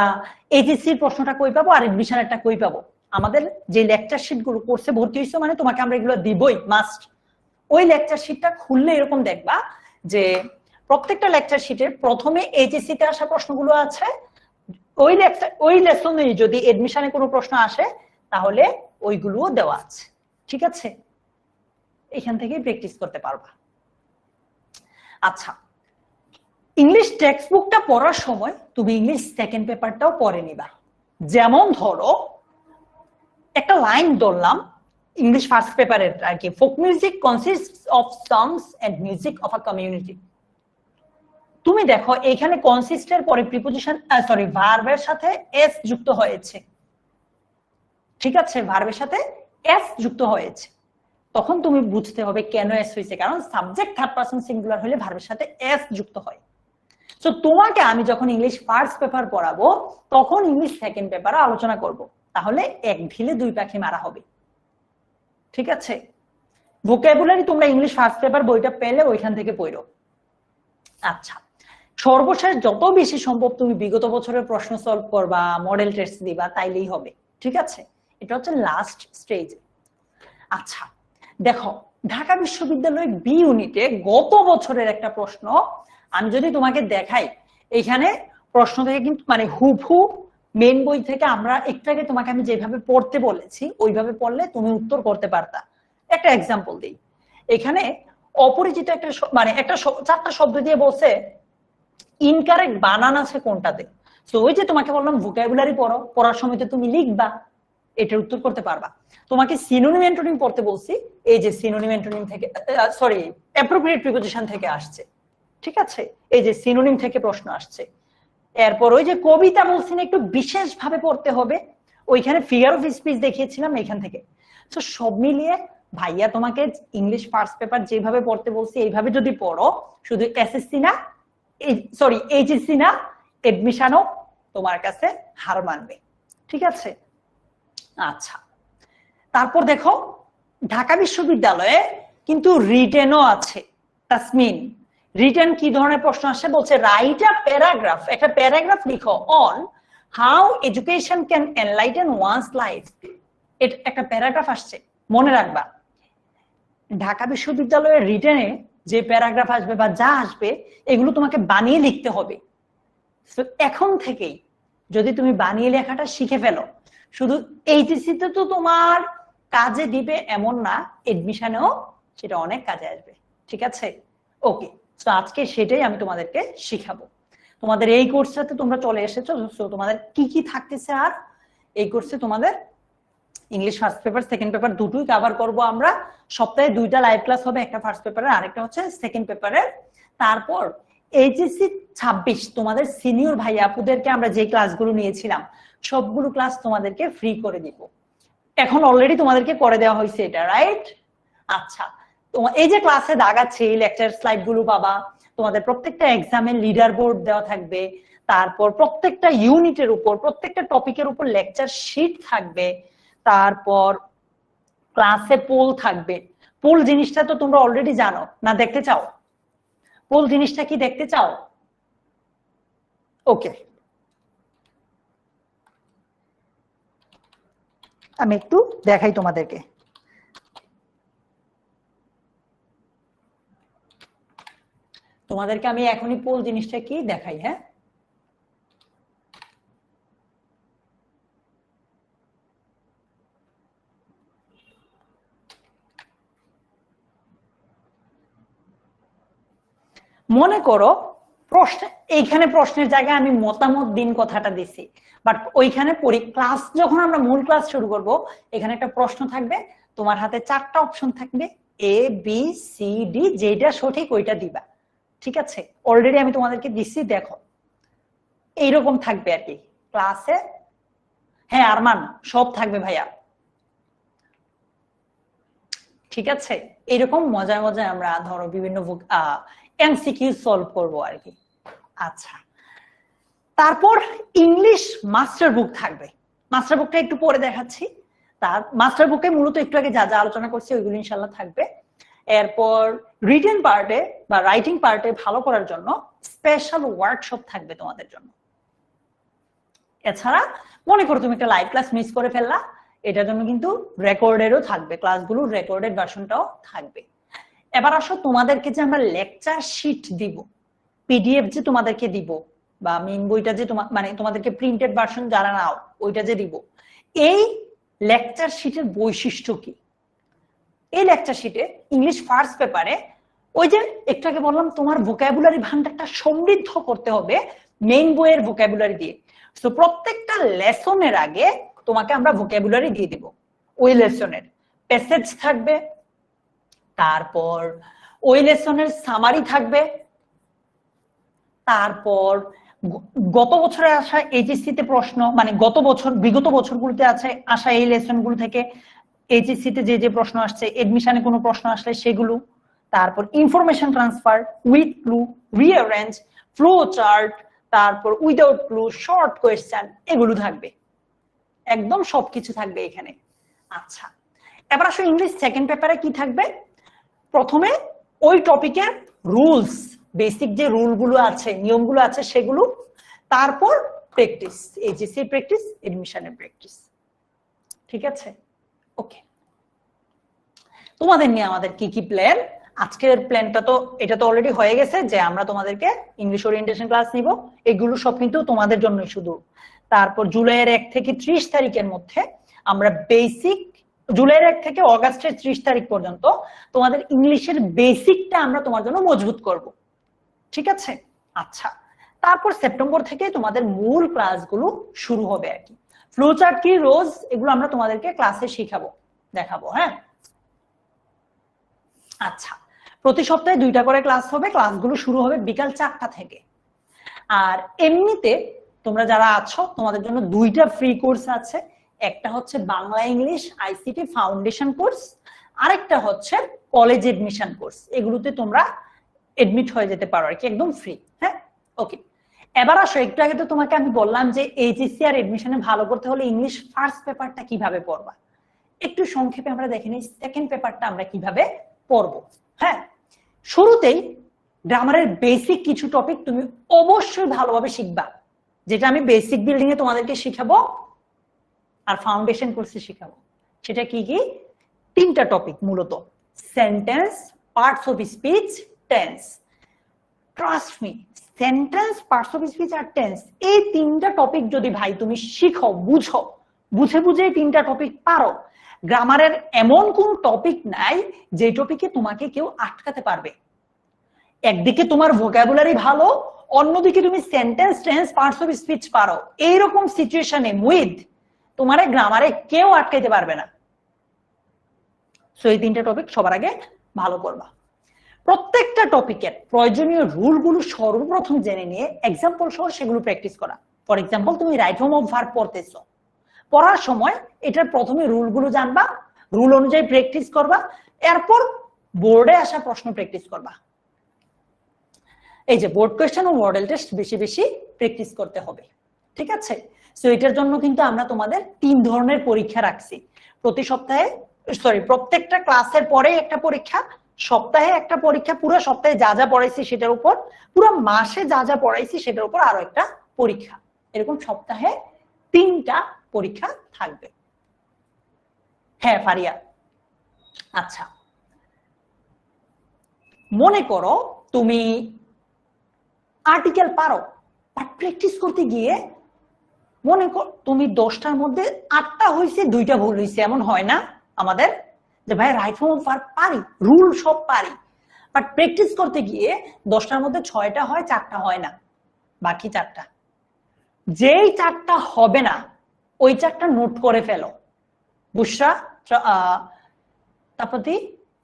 এইচএসসির প্রশ্নটা কই পাবো আর এডমিশনেরটা কই পাবো? আমাদের যে লেকচার শিট গুলো কোর্সে ভর্তি হইছো মানে তোমাকে আমরা এগুলো দিবই, মাস্ট। ওই লেকচার শিটটা খুললে এরকম দেখবা যে প্রত্যেকটা লেকচার শিটের প্রথমে এইচএসসি তে আসা প্রশ্নগুলো আছে, ওই লেসনে যদি এডমিশনে কোনো প্রশ্ন আসে তাহলে ওইগুলোও দেওয়া আছে। ঠিক আছে, এখান থেকেই প্র্যাকটিস করতে পারবা। আচ্ছা, ইংলিশ টেক্সট বুকটা পড়ার সময় তুমি ইংলিশ সেকেন্ড পেপারটাও পড়ে নিবা। যেমন ধরো একটা লাইন ধরলাম ইংলিশ ফার্স্ট পেপারের আর কি, folk music consists of songs and music of a community. তুমি দেখো এখানে কনসিস্টের পরে প্রিপোজিশন ভার্বের সাথে এস যুক্ত হয়েছে। ঠিক আছে, ভার্বের সাথে এস যুক্ত হয়েছে। তখন তুমি বুঝতে হবে কেন এস হয়েছে, কারণ সাবজেক্ট থার্ড পারসন সিঙ্গুলার হলে ভার্বের সাথে এস যুক্ত হয়। তো তোমাকে আমি যখন ইংলিশ ফার্স্ট পেপার পড়াবো তখন ইংলিশ সেকেন্ড পেপারে আলোচনা করব, তাহলে এক ঢিলে দুই পাখি মারা হবে। ঠিক আছে, ভোকাবুলারি তোমরা ইংলিশ ফার্স্ট পেপার বইটা পেলে ওইখান থেকে পড়ো। আচ্ছা, সর্বশেষ যত বেশি সম্ভব তুমি বিগত বছরের প্রশ্ন সলভ করবা, মডেল টেস্ট দিবা, তাইলেই হবে। ঠিক আছে, এটা হচ্ছে লাস্ট স্টেজ। আচ্ছা দেখো, ঢাকা বিশ্ববিদ্যালয়ের বি ইউনিটে গত বছরের একটা প্রশ্ন আমি যদি তোমাকে দেখাই, এখানে প্রশ্ন থেকে কিন্তু মানে হুবহু মেন বই থেকে আমরা একটু আগে তোমাকে আমি যেভাবে পড়তে বলেছি ওইভাবে পড়লে তুমি উত্তর করতে পারতা। একটা এক্সাম্পল দিই, এখানে অপরিচিত একটা মানে একটা চারটা শব্দ দিয়ে বলছে ইনকারেক্ট বানান আছে কোনটাতে। তো ওই যে তোমাকে বললাম ভোকাবুলারি পড়ো, পড়ার সময় তো তুমি লিখবা, এটার উত্তর করতে পারবা। তোমাকে সিনোনিম অ্যান্টোনিম পড়তে বলছি, এই যে সিনোনিম অ্যান্টোনিম থেকে অ্যাপ্রোপ্রিয়েট প্রিপোজিশন থেকে আসছে। ঠিক আছে, এই যে সিনোনিম থেকে প্রশ্ন আসছে। এরপর ওই যে কবিতা বলছি না একটু বিশেষ ভাবে পড়তে হবে, ওইখানে ফিগার অফ স্পিচ দেখিয়েছিলাম এখান থেকে। তো সব মিলিয়ে ভাইয়া তোমাকে ইংলিশ ফার্স্ট পেপার যেভাবে পড়তে বলছি এইভাবে যদি পড়ো, শুধু এসএসসি না এইচএসসি না, এডমিশনও তোমার কাছে হার মানবে। ঠিক আছে, আচ্ছা তারপর দেখো ঢাকা বিশ্ববিদ্যালয়ে কিন্তু রিটেনও আছে। তাসমিন, রিটেন কি ধরনের প্রশ্ন আসে? বলছে রাইট আ প্যারাগ্রাফ, একটা প্যারাগ্রাফ লিখো on how education can enlighten once life. এটা একটা প্যারাগ্রাফ আসছে, মনে রাখবা ঢাকা বিশ্ববিদ্যালয়ের রিটেনে যে প্যারাগ্রাফ আসবে বা যা আসবে এগুলো তোমাকে বানিয়ে লিখতে হবে। এখন থেকেই যদি তুমি বানিয়ে লেখাটা শিখে ফেলো, শুধু এইচএসসি তে তো তোমার কাজে দিবে এমন না, এডমিশনেও সেটা অনেক কাজে আসবে। ঠিক আছে, ওকে। তো আজকে সেটাই আমি তোমাদেরকে শিখাবো। তোমাদের এই কোর্সটাতে তোমরা চলে এসেছো, তোমাদের কি কি থাকতেছে আর এই কোর্সে তোমাদের English first paper second paper দুটোই কভার করব আমরা। সপ্তাহে 2টা লাইভ ক্লাস হবে, একটা ফার্স্ট পেপারের আরেকটা হচ্ছে সেকেন্ড পেপারের। তারপর এইচএসসি 26 তোমাদের সিনিয়র ভাই আপুদেরকে আমরা যে ক্লাসগুলো নিয়েছিলাম সবগুলো ক্লাস তোমাদেরকে ফ্রি করে দিব। এখন অলরেডি তোমাদেরকে করে দেওয়া হয়েছে এটা, রাইট? আচ্ছা, তোমার এই যে ক্লাসে দাগাচ্ছে এই লেকচার স্লাইড গুলো পাবা, তোমাদের প্রত্যেকটা এক্সামের লিডার বোর্ড দেওয়া থাকবে, তারপর প্রত্যেকটা ইউনিটের উপর প্রত্যেকটা টপিকের উপর লেকচার শিট থাকবে, তারপর ক্লাসে পোল থাকবে। পোল জিনিসটা তো তোমরা অলরেডি জানো না, দেখতে চাও? পোল জিনিসটা কি দেখতে চাও? ওকে, আমি একটু দেখাই তোমাদেরকে। তোমাদেরকে আমি এখনই পোল জিনিসটা কি দেখাই। হ্যাঁ, মনে করো প্রশ্ন, এইখানে প্রশ্নের জায়গায় আমি মতামত দিন কথাটা দিছি, বাট ওইখানে ক্লাস যখন আমরা মূল ক্লাস শুরু করব এখানে একটা প্রশ্ন থাকবে, তোমার হাতে 4টা অপশন থাকবে, এ বি সি ডি, যেটা সঠিক ওইটা দিবা। ঠিক আছে, অলরেডি আমি তোমাদেরকে দিচ্ছি, দেখো এইরকম থাকবে আর কি ক্লাসে। হ্যাঁ আরমান, সব থাকবে ভাইয়া, ঠিক আছে। এরকম মজায় মজায় আমরা ধরো বিভিন্ন এমসিকিউ সলভ করবো আর কি। আচ্ছা, তারপর ইংলিশ মাস্টার বুক থাকবে। মাস্টার বুকটা একটু পরে দেখাচ্ছি। তার মাস্টার বুকে মূলত একটু আগে যা যা আলোচনা করছি ওইগুলো ইনশাল্লাহ থাকবে। এরপর রিটেন পার্টে বা রাইটিং পার্টে ভালো করার জন্য স্পেশাল ওয়ার্কশপ থাকবে তোমাদের জন্য। এছাড়া মনে করো তুমি একটা লাইভ ক্লাস মিস করে ফেললা, এটার জন্য কিন্তু রেকর্ডেরও থাকবে, ক্লাসগুলো রেকর্ডেড ভার্সনটাও থাকবে। এবার আসো তোমাদেরকে যে আমরা লেকচার শিট দিব, পিডিএফ যে তোমাদেরকে দিব, বা মেইন বইটা যে মানে তোমাদেরকে প্রিন্টেড ভার্সন যারা নাও ওইটা যে দিব, এই লেকচার শিটের বৈশিষ্ট্য কি? এই লেকচার শিটে ইংলিশ ফার্স্ট পেপারে ওই যে একটু আগে বললাম তোমার ভোকাবুলারি ভান্ডারটা সমৃদ্ধ করতে হবে মেইন বইয়ের ভোকাবুলারি দিয়ে। তো প্রত্যেকটা লেসনের আগে তোমাকে আমরা ভোকাবুলারি দিয়ে দিব, ওই লেসনের প্যাসেজ থাকবে, তারপর ওই লেসনের সামারি থাকবে, তারপর গত বছরে আসা এইচএসসি তে প্রশ্ন, মানে গত বছর বিগত বছরগুলোতে আসা এই লেসনগুলো থেকে এইচএসসি তে যে যে প্রশ্ন আসছে, এডমিশনে কোনো প্রশ্ন আসলে সেগুলো, তারপর information transfer with clue, rearrange, flow chart, তারপর উইদাউট ক্লু, শর্ট কোয়েশ্চেন, এগুলো থাকবে, একদম সবকিছু থাকবে এখানে। আচ্ছা, এবার আসলে ইংলিশ সেকেন্ড পেপারে কি থাকবে? প্রথমে ওই টপিকের রুলস, বেসিক যে রুলগুলো আছে, নিয়মগুলো আছে সেগুলো, তারপর প্র্যাকটিস, এইচএসসি প্র্যাকটিস, এডমিশনের প্র্যাকটিস, ঠিক আছে। ওকে, তোমাদের নিয়ে আমাদের কি কি প্ল্যান? আজকের প্ল্যানটা তো এটা তো অলরেডি হয়ে গেছে যে আমরা তোমাদেরকে ইংলিশ ওরিয়েন্টেশন ক্লাস নিব, এগুলো সব কিন্তু তোমাদের জন্য শুধু। তারপর জুলাইয়ের 1 থেকে 30 তারিখের মধ্যে আমরা বেসিক, জুলাইয়ের 1 থেকে অগাস্টের 30 তারিখ পর্যন্ত তোমাদের ইংলিশের বেসিকটা আমরা তোমার জন্য মজবুত করব, ঠিক আছে। আচ্ছা, তারপর সেপ্টেম্বর থেকে তোমাদের মূল ক্লাসগুলো শুরু হবে আর কি। ফ্লোচার্ট কি, রোজ, এগুলো আমরা তোমাদেরকে ক্লাসে শিখাবো, দেখাবো, হ্যাঁ। আচ্ছা, প্রতি সপ্তাহে 2টা করে ক্লাস হবে, ক্লাসগুলো শুরু হবে বিকাল 4টা থেকে। আর এমনিতে তোমরা যারা আছো তোমাদের জন্য 2টা ফ্রি কোর্স আছে, একটা হচ্ছে Bangla English ICT foundation course, আরেকটা হচ্ছে কলেজ এডমিশন কোর্স। এগুলোতে তোমরা এডমিট হয়ে যেতে পারো আর কি, একদম ফ্রি, হ্যাঁ। ওকে, এবার আসো, একটু আগে তো তোমাকে আমি বললাম যে এইচএসসি আর এডমিশনে ভালো করতে হলে ইংলিশ ফার্স্ট পেপারটা কিভাবে পড়বা, একটু সংক্ষেপে আমরা দেখে নিই সেকেন্ড পেপারটা আমরা কিভাবে পড়বো। হ্যাঁ, শুরুতেই গ্রামারের বেসিক কিছু টপিক তুমি অবশ্যই ভালোভাবে শিখবা, যেটা আমি বেসিক বিল্ডিং এ তোমাদেরকে শিখাবো আর ফাউন্ডেশন কোর্সে শিখাবো। সেটা কি কি? 3টা টপিক মূলত, sentence, parts of speech, tense. Trust me, sentence, parts of speech আর টেন্স, এই 3টা টপিক যদি ভাই তুমি শিখো, বুঝো, বুঝে বুঝে এই 3টা টপিক পারো, গ্রামারের এমন কোন টপিক নাই যে টপিকে তোমাকে কেউ আটকাতে পারবে। একদিকে তোমার ভোকাবুলারি ভালো, অন্যদিকে তুমি sentence, tense, parts of speech পারো, এইরকম সিচুয়েশনে উইথ তোমার গ্রামারে কেউ আটকাইতে পারবে না। সো এই 3টা টপিক সবার আগে ভালো করবা। প্রত্যেকটা টপিকের প্রয়োজনীয় রুলগুলো সর্বপ্রথম জেনে নিয়ে এক্সাম্পল সহ সেগুলো প্র্যাকটিস করা। ফর এক্সাম্পল, তুমি রাইট ফর্ম অফ ভার্ব পড়তেছো, পড়ার সময় এটার প্রথমে রুলগুলো জানবা, রুল অনুযায়ী প্র্যাকটিস করবা, এরপর বোর্ডে আসা প্রশ্ন প্র্যাকটিস করবা। এই যে বোর্ড কোয়েশ্চেন ও মডেল টেস্ট বেশি বেশি প্র্যাকটিস করতে হবে, ঠিক আছে। সো এটার জন্য কিন্তু আমরা তোমাদের 3 ধরনের পরীক্ষা রাখছি, প্রতি সপ্তাহে, সরি, প্রত্যেকটা ক্লাসের পরে একটা পরীক্ষা, সপ্তাহে একটা পরীক্ষা, পুরো সপ্তাহে যা যা পড়াইছি সেটার উপর, পুরো মাসে যা যা পড়াইছি সেটার উপর আরো একটা পরীক্ষা, এরকম সপ্তাহে 3টা পরীক্ষা থাকবে। হ্যাঁ ফারিয়া, আচ্ছা, মনে করো তুমি আর্টিকেল পারো, বাট প্র্যাকটিস করতে গিয়ে মনে কর তুমি 10টার মধ্যে 8টা হয়েছে, 2টা ভুল হয়েছে, এমন হয় না আমাদের যে ভাই রাইট ফর্ম অফ ভার্ব পারি, রুল সব পারি, বাট প্র্যাকটিস করতে গিয়ে 10টার মধ্যে 6টা হয়, 4টা হয় না, বাকি 4টা, যেই 4টা হবে না ওই 4টা নোট করে ফেলো। বুশরা,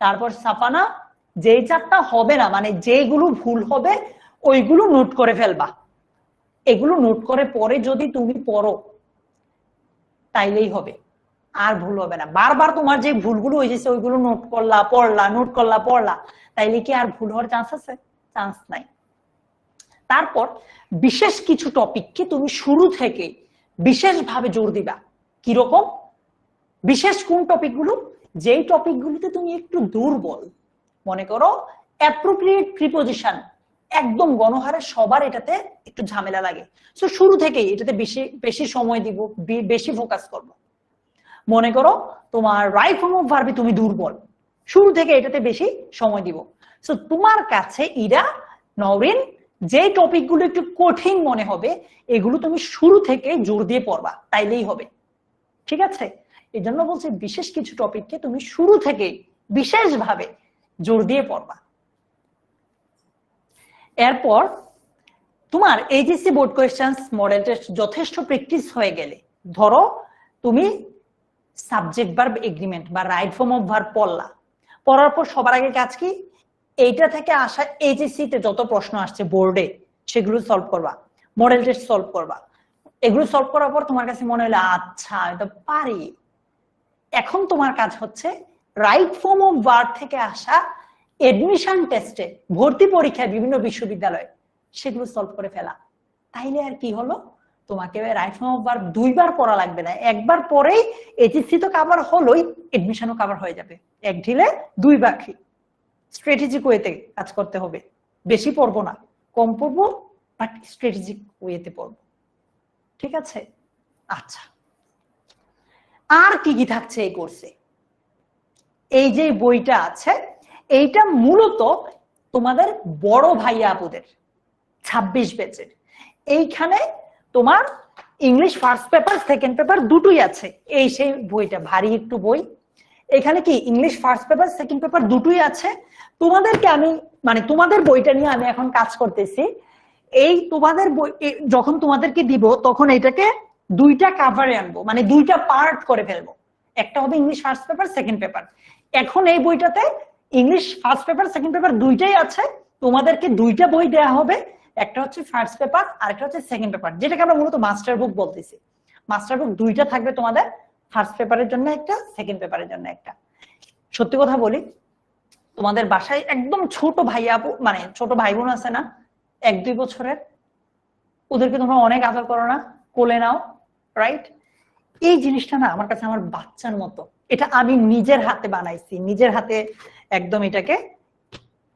তারপর সাফানা, যেই চারটা হবে না মানে যেগুলো ভুল হবে ওইগুলো নোট করে ফেলবা, এগুলো নোট করে পরে যদি তুমি পড়ো তাইলেই হবে, আর ভুল হবে না। বারবার তোমার যে ভুলগুলো হয়েছে ওইগুলো নোট করলা পড়লা, নোট করলা পড়লা, তাইলে কি আর ভুল হওয়ার চান্স আছে? চান্স নাই। তারপর বিশেষ কিছু টপিককে তুমি শুরু থেকে বিশেষভাবে জোর দিবা। কিরকম বিশেষ? কোন টপিকগুলো? যেই টপিকগুলোতে তুমি একটু দুর্বল, মনে করো অ্যাপ্রোপ্রিয়েট প্রিপোজিশন একদম গণহারে সবার এটাতে একটু ঝামেলা লাগে, সো শুরু থেকেই এটাতে বেশি বেশি সময় দিব, বেশি ফোকাস করব। মনে করো তোমার রাইট ফর্ম অফ ভার্বে তুমি দুর্বল, শুরু থেকে এটাতে বেশি সময় দিব। সো তোমার কাছে ইরা নওরিন যে টপিকগুলো একটু কঠিন মনে হবে এগুলো তুমি শুরু থেকে জোর দিয়ে পড়বা, তাইলেই হবে। ঠিক আছে? এই জন্য বলছি বিশেষ কিছু টপিককে তুমি শুরু থেকে বিশেষভাবে জোর দিয়ে পড়বা। এরপর তোমার HSC board questions model test যথেষ্ট প্র্যাকটিস হয়ে গেলে, ধরো তুমি সাবজেক্ট ভার্ব এগ্রিমেন্ট বা রাইট ফর্ম অফ ভার্ব পড়লা, পড়ার পর সবার আগে কাজ কি? এইটা থেকে আসা এইচএসসি তে যত প্রশ্ন আসছে বোর্ডে সেগুলো সলভ করবা, মডেল টেস্ট সলভ করবা। এগুলো সলভ করার পর তোমার কাছে মনে হলো আচ্ছা এটা পারি, এখন তোমার কাজ হচ্ছে রাইট ফর্ম অফ ভার্ব থেকে আসা এডমিশন টেস্টে, ভর্তি পরীক্ষায় বিভিন্ন বিশ্ববিদ্যালয়ে সেগুলো সলভ করে ফেলা। তাইলে আর কি হলো, তোমাকে রাইট ফর্ম অফ ভার্ব দুইবার পড়া লাগবে না, একবার পরেই এইচএসসি তো কভার হলোই, এডমিশনও কভার হয়ে যাবে। এক ঢিলে দুই পাখি। স্ট্র্যাটেজিক ওয়েতে কাজ করতে হবে, বেশি পড়বো না, কম পড়বো, বাট স্ট্র্যাটেজিক ওয়েতে পড়বো। ঠিক আছে? আচ্ছা, আর কি কি থাকছে এই কোর্সে? এই যে বইটা আছে এইটা মূলত তোমাদের বড় ভাইয়া আপুদের 26 ব্যাচের। এইখানে তোমার English first paper second paper দুটোই আছে। এই সেই বইটা ভারী একটু বই, এখানে কি English first paper second paper দুটোই আছে। তোমাদেরকে আমি মানে তোমাদের বইটা নিয়ে আমি এখন কাজ করতেছি। এই তোমাদের বই যখন তোমাদেরকে দিব তখন এটাকে দুইটা কাভারে আনবো, মানে দুইটা পার্ট করে ফেলবো। একটা হবে English first paper second paper. এখন এই বইটাতে English first paper second paper দুইটাই আছে, তোমাদেরকে দুইটা বই দেয়া হবে, একটা হচ্ছে ফার্স্ট পেপার আর একটা হচ্ছে সেকেন্ড পেপার, যেটাকে আমরা মূলত মাস্টার বুক বলতেছি। মাস্টার বুক দুইটা থাকবে তোমাদের, ফার্স্ট পেপারের জন্য একটা, সেকেন্ড পেপারের জন্য একটা। সত্যি কথা বলি, তোমাদের বাসায় একদম ছোট ভাই আপু মানে ছোট ভাই বোন আছে না 1-2 বছরের, ওদেরকে তোমরা অনেক আদর করো না, কোলে নাও, রাইট? এই জিনিসটা না আমার কাছে আমার বাচ্চার মতো। এটা আমি নিজের হাতে বানাইছি, নিজের হাতে একদম এটাকে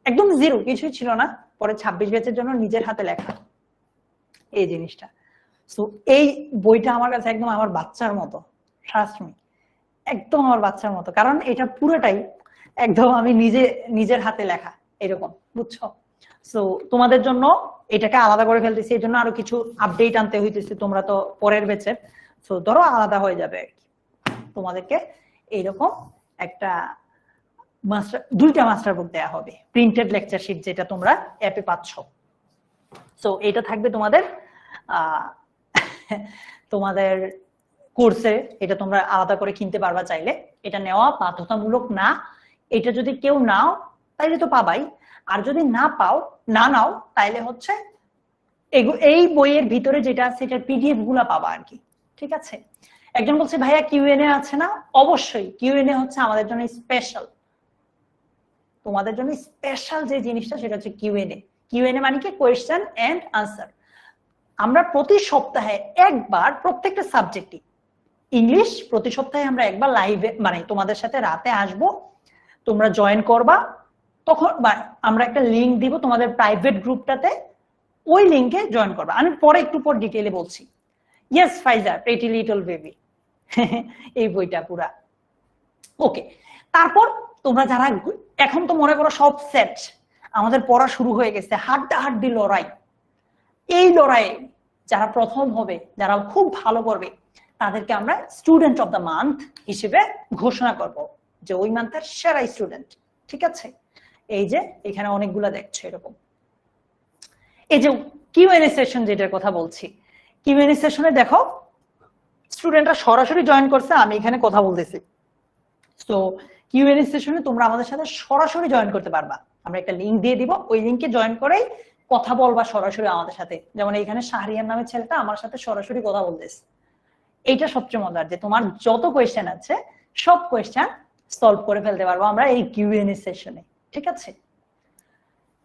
একদম জিরো কিছুই ছিল না, পরে 26 ব্যাচের জন্য নিজের হাতে লেখা এই জিনিসটা। সো এই বইটা আমার কাছে একদম আমার বাচ্চার মতো, ট্রাস্ট মি, একদম আমার বাচ্চার মতো, কারণ এটা পুরোটাই একদম আমি নিজের হাতে লেখা এরকম, বুঝছো? সো তোমাদের জন্য এটাকে আলাদা করে ফেলতেছি, এই জন্য আরো কিছু আপডেট আনতে হইতেছে, তোমরা তো পরের ব্যাচের, সো ধরো আলাদা হয়ে যাবে আর কি। তোমাদেরকে এইরকম একটা দুইটা মাস্টার বুক দেয়া হবে, প্রিন্টেড লেকচার শিট যেটা তোমরা অ্যাপে পাচ্ছ। সো এটা থাকবে তোমাদের তোমাদের কোর্সে, এটা তোমরা আলাদা করে কিনতে পারবা চাইলে, এটা নেওয়া বাধ্যতামূলক না। এটা যদি কেউ নাও তাইলে তো পাবাই, আর যদি না নাও তাইলে হচ্ছে এই বইয়ের ভিতরে যেটা আছে এটার পিডিএফ গুলা পাবা আর কি। ঠিক আছে? একজন বলছে ভাইয়া কিউএনএ আছে না? অবশ্যই, কিউএনএ হচ্ছে আমাদের জন্য স্পেশাল, তোমাদের জন্য স্পেশাল যে জিনিসটা সেটা হচ্ছে কিউএনএ। কিউএনএ মানে কি? Question and answer. আমরা প্রতি সপ্তাহে একবার প্রত্যেকটা সাবজেক্টই, ইংলিশ প্রতি সপ্তাহে আমরা একবার লাইভে মানে তোমাদের সাথে রাতে আসব, তোমরা জয়েন করবা, তখন আমরা একটা লিংক দিব তোমাদের প্রাইভেট গ্রুপটাতে, ওই লিংকে জয়েন করবা। আমি পরে একটু পর ডিটেইলে বলছি। ইয়েস ফাইজা, প্রিটি লিটল বেবি, এই বইটা পুরা ওকে। তারপর তোমরা যারা এখন তো মনে করো সব সেট, আমাদের পড়া শুরু হয়ে গেছে, হাড্ডাহাড্ডি লড়াই। এই লড়াইয়ে যারা প্রথম হবে, যারা খুব ভালো করবে, তাদেরকে আমরা স্টুডেন্ট অফ দ্য মান্থ হিসেবে ঘোষণা করব, যে ওই মান্থের সেরা স্টুডেন্ট। ঠিক আছে? এই যে এখানে অনেকগুলা দেখছো এরকম। এই যে কিউএনএ সেশন যেটার কথা বলছি, কিউএনএ সেশনে দেখো স্টুডেন্টরা সরাসরি জয়েন করছে, আমি এখানে কথা বলতেছি। তো কিউএনএ সেশনে তোমরা আমাদের সাথে সরাসরি জয়েন করতে পারবা। আমরা একটা লিঙ্ক দিয়ে দিব, ওই লিঙ্কে জয়েন করেই কথা বলবা সরাসরি আমাদের সাথে। যেমন এইখানে শাহরিয়ার নামের ছেলেটা আমার সাথে সরাসরি কথা বলতেছে। এইটা সবচেয়ে মজার যে তোমার যত কোয়েশ্চেন আছে সব কোয়েশ্চেন সলভ করে ফেলতে পারবো আমরা এই কিউএনএ সেশনে, ঠিক আছে?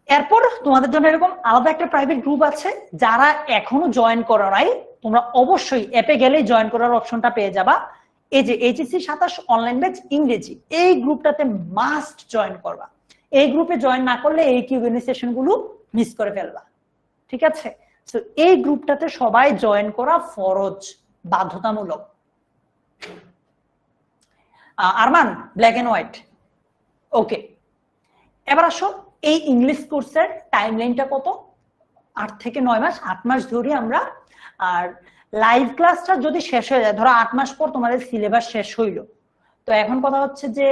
এরপর তোমাদের জন্য এরকম আলাদা একটা প্রাইভেট গ্রুপ আছে, যারা এখনো জয়েন করা নাই তোমরা অবশ্যই অ্যাপে গেলেই জয়েন করার অপশনটা পেয়ে যাবা। এই যে এইচএসসি 27 অনলাইন ব্যাচ ইংরেজি, এই গ্রুপটাতে মাস্ট জয়েন করবা। এই গ্রুপে জয়েন না করলে এই কিউএনএ সেশন গুলো মিস করে ফেলবা, ঠিক আছে? তো এই গ্রুপটাতে সবাই জয়েন করা ফরজ, বাধ্যতামূলক। আরমান, ব্ল্যাক এন্ড হোয়াইট, ওকে। এবার আসো, এই ইংলিশ কোর্সের টাইমলাইনটা কত? 8 থেকে 9 মাস, 8 মাস ধরে আমরা। আর লাইভ ক্লাসটা যদি শেষ হয়ে যায়, ধরো 8 মাস পর তোমাদের সিলেবাস শেষ হইলো, তো এখন কথা হচ্ছে যে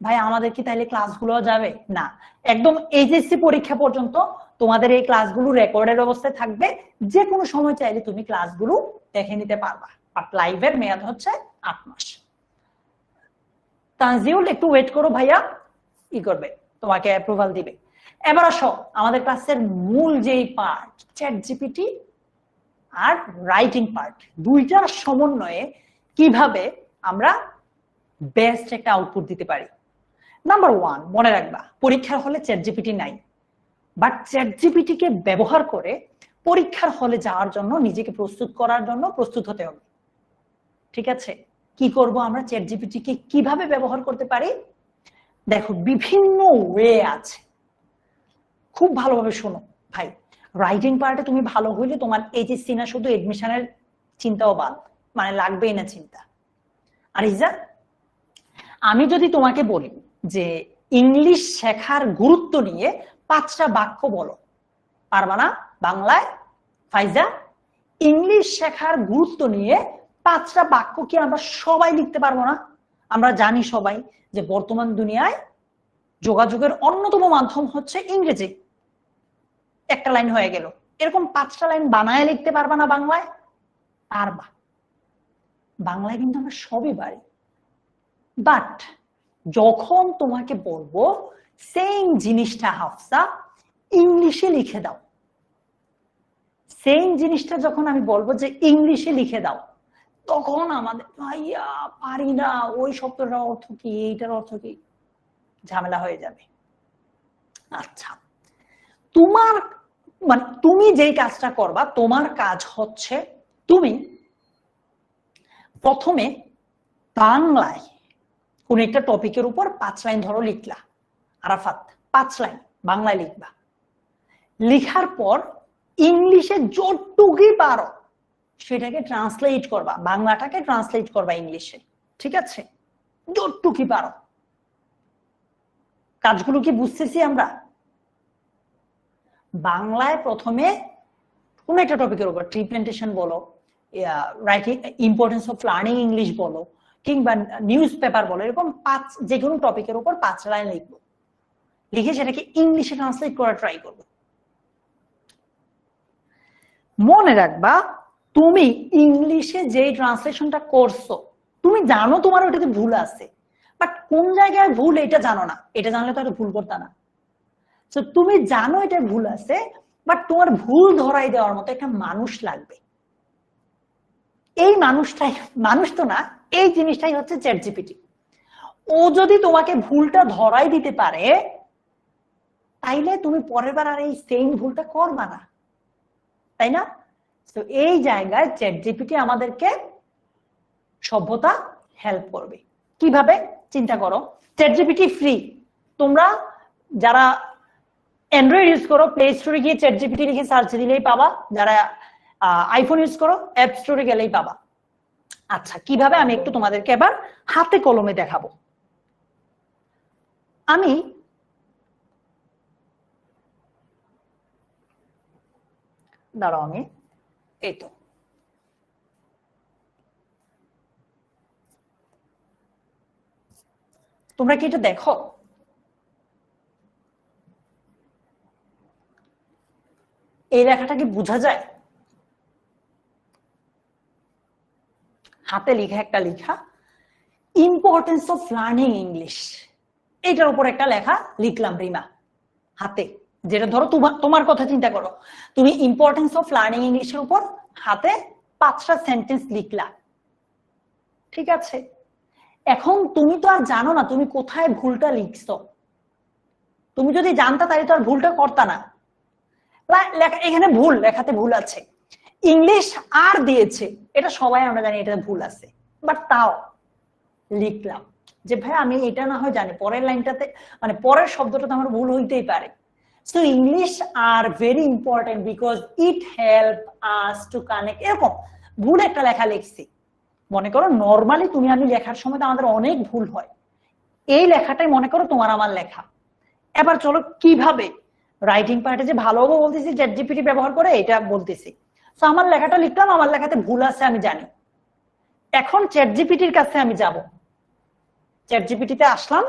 ভাই আমাদের কি তাইলে ক্লাসগুলো যাবে না? একদম এইচএসসি পরীক্ষা পর্যন্ত তোমাদের এই ক্লাসগুলো রেকর্ডের অবস্থায় থাকবে, যে কোনো সময় চাইলে তুমি ক্লাসগুলো দেখে নিতে পারবা। আর লাইভের মেয়াদ হচ্ছে 8 মাস। তানজিউল একটু ওয়েট করো ভাইয়া, ই করবে, তোমাকে অ্যাপ্রুভাল দিবে। এবার আসো আমাদের ক্লাসের মূল যেই পার্ট, চ্যাট জিপিটি আর রাইটিং পার্ট, দুইটার সমন্বয়ে কিভাবে আমরা বেস্ট একটা আউটপুট দিতে পারি। নাম্বার 1 মনে রাখবা, পরীক্ষার হলে চ্যাট জিপিটি নাই, বাট চ্যাট জিপিটি কে ব্যবহার করে পরীক্ষার হলে যাওয়ার জন্য, নিজেকে প্রস্তুত করার জন্য প্রস্তুত হতে হবে, ঠিক আছে? কি করব আমরা, চ্যাট জিপিটি কে কিভাবে ব্যবহার করতে পারি? দেখো বিভিন্ন ওয়ে আছে, খুব ভালোভাবে শোনো ভাই। রাইটিং পার্টে তুমি ভালো হইলে তোমার এইচএসসি না শুধু এডমিশনের চিন্তাও বাদ, মানে লাগবেই না চিন্তা। আর ইজা, আমি যদি তোমাকে বলি যে ইংলিশ শেখার গুরুত্ব নিয়ে 5টা বাক্য বলো, পারবা না বাংলায়? ফাইজা, ইংলিশ শেখার গুরুত্ব নিয়ে 5টা বাক্য কি আমরা সবাই লিখতে পারবো না? আমরা জানি সবাই যে বর্তমান দুনিয়ায় যোগাযোগের অন্যতম মাধ্যম হচ্ছে ইংরেজি। একটা লাইন হয়ে গেল, এরকম 5টা লাইন বানায় লিখতে পারবা না বাংলায়? পারবা। বাংলায় কিন্তু আমরা সবই পারি, বাট যখন তোমাকে বলবো সেম জিনিসটা হাফসা ইংলিশে লিখে দাও, সেম জিনিসটা যখন আমি বলবো যে ইংলিশে লিখে দাও, তখন আমাদের ভাইয়া পারি না, ওই শব্দটার অর্থ কি, এইটার অর্থ কি, ঝামেলা হয়ে যাবে। আচ্ছা, তোমার মানে তুমি যেই কাজটা করবা, তোমার কাজ হচ্ছে তুমি প্রথমে বাংলায় কোন একটা টপিকের উপর 5 লাইন ধরো লিখলা, আরাফাত 5 লাইন বাংলায় লিখবা। লিখার পর ইংলিশে যতটুকুই পারো সেটাকে ট্রান্সলেট করবা, বাংলাটাকে ট্রান্সলেট করবা ইংলিশে, ঠিক আছে? যতটুকুই পারো। কাজগুলো কি বুঝতেছি আমরা? বাংলায় প্রথমে কোন একটা টপিকের উপর, ট্রি প্ল্যান্টেশন বলো, writing importance of learning English বলো, কিংবা নিউজ পেপার বলো, এরকম যে কোনো টপিকের উপর 5 লাইন লিখবো, লিখে সেটাকে ইংলিশে ট্রান্সলেট করা ট্রাই করবো। মনে রাখবা, তুমি ইংলিশে যে ট্রান্সলেশনটা করছো, তুমি জানো তোমার ওটাতে ভুল আছে, বাট কোন জায়গায় ভুল এটা জানো না। এটা জানলে তো ভুল করতে না। তো তুমি জানো এটা ভুল আছে, বাট তোমার ভুল ধরাই দেওয়ার মতো একটা মানুষ লাগবে। এই মানুষটাই, মানুষ তো না, এই জিনিসটাই হচ্ছে চ্যাট জিপিটি। ও যদি তোমাকে ভুলটা ধরাই দিতে পারে, তাইলে তুমি পরের বার আর এই সেম ভুলটা করবা না, তাই না? তো এই জায়গায় চ্যাট জিপিটি আমাদেরকে সভ্যতা হেল্প করবে। কিভাবে চিন্তা করো, চ্যাট জিপিটি ফ্রি, তোমরা যারা অ্যান্ড্রয়েড ইউজ করো প্লে স্টোরে গিয়ে চ্যাট জিপিটি লিখে সার্চ দিলেই পাবা, যারা আইফোন ইউজ করো অ্যাপ স্টোরে গেলেই পাবা। আচ্ছা, কিভাবে আমি একটু তোমাদেরকে এবার হাতে কলমে দেখাবো। আমি দাঁড়াও, আমি এই তো তোমরা কি এটা দেখো? এই লেখাটা কি বোঝা যায়? হাতে লেখা একটা লেখা, ইম্পর্টেন্স অফ লার্নিং ইংলিশ। এইটার উপর একটা লেখা লিখলাম রিমা হাতে, যেটা ধরো তোমার কথা চিন্তা করো, তুমি ইম্পর্টেন্স অফ লার্নিং ইংলিশের উপর হাতে 5টা সেন্টেন্স লিখলা, ঠিক আছে? এখন তুমি তো আর জানো না তুমি কোথায় ভুলটা লিখছো, তুমি যদি জানতা তাহলে তো আর ভুলটা করতা না। এখানে ভুল, লেখাতে ভুল আছে, ইংলিশ আর দিয়েছে, এটা সবাই আমরা জানি এটা ভুল আছে, বাট তাও লিখলাম যে ভাই আমি এটা না হয় জানি, পরের লাইনটাতে মানে পরের শব্দটাতে আমার ভুল হইতেই পারে। So English are very important because it help us to connect, এরকম ভুল একটা লেখা লিখছি। মনে করো নর্মালি তুমি আমি লেখার সময় তো আমাদের অনেক ভুল হয়, এই লেখাটাই মনে করো তোমার আমার লেখা। এবার চলো কিভাবে রাইটিং পার্টে যে ভালো হবে বলতেছি চ্যাট জিপিটি ব্যবহার করে এটা বলতেছি। তো আমার লেখাটা লিখলাম, আমার লেখাতে ভুল আছে আমি জানি, এখন চ্যাট জিপিটির কাছে আমি যাব, চ্যাট জিপিটিতে আসলাম,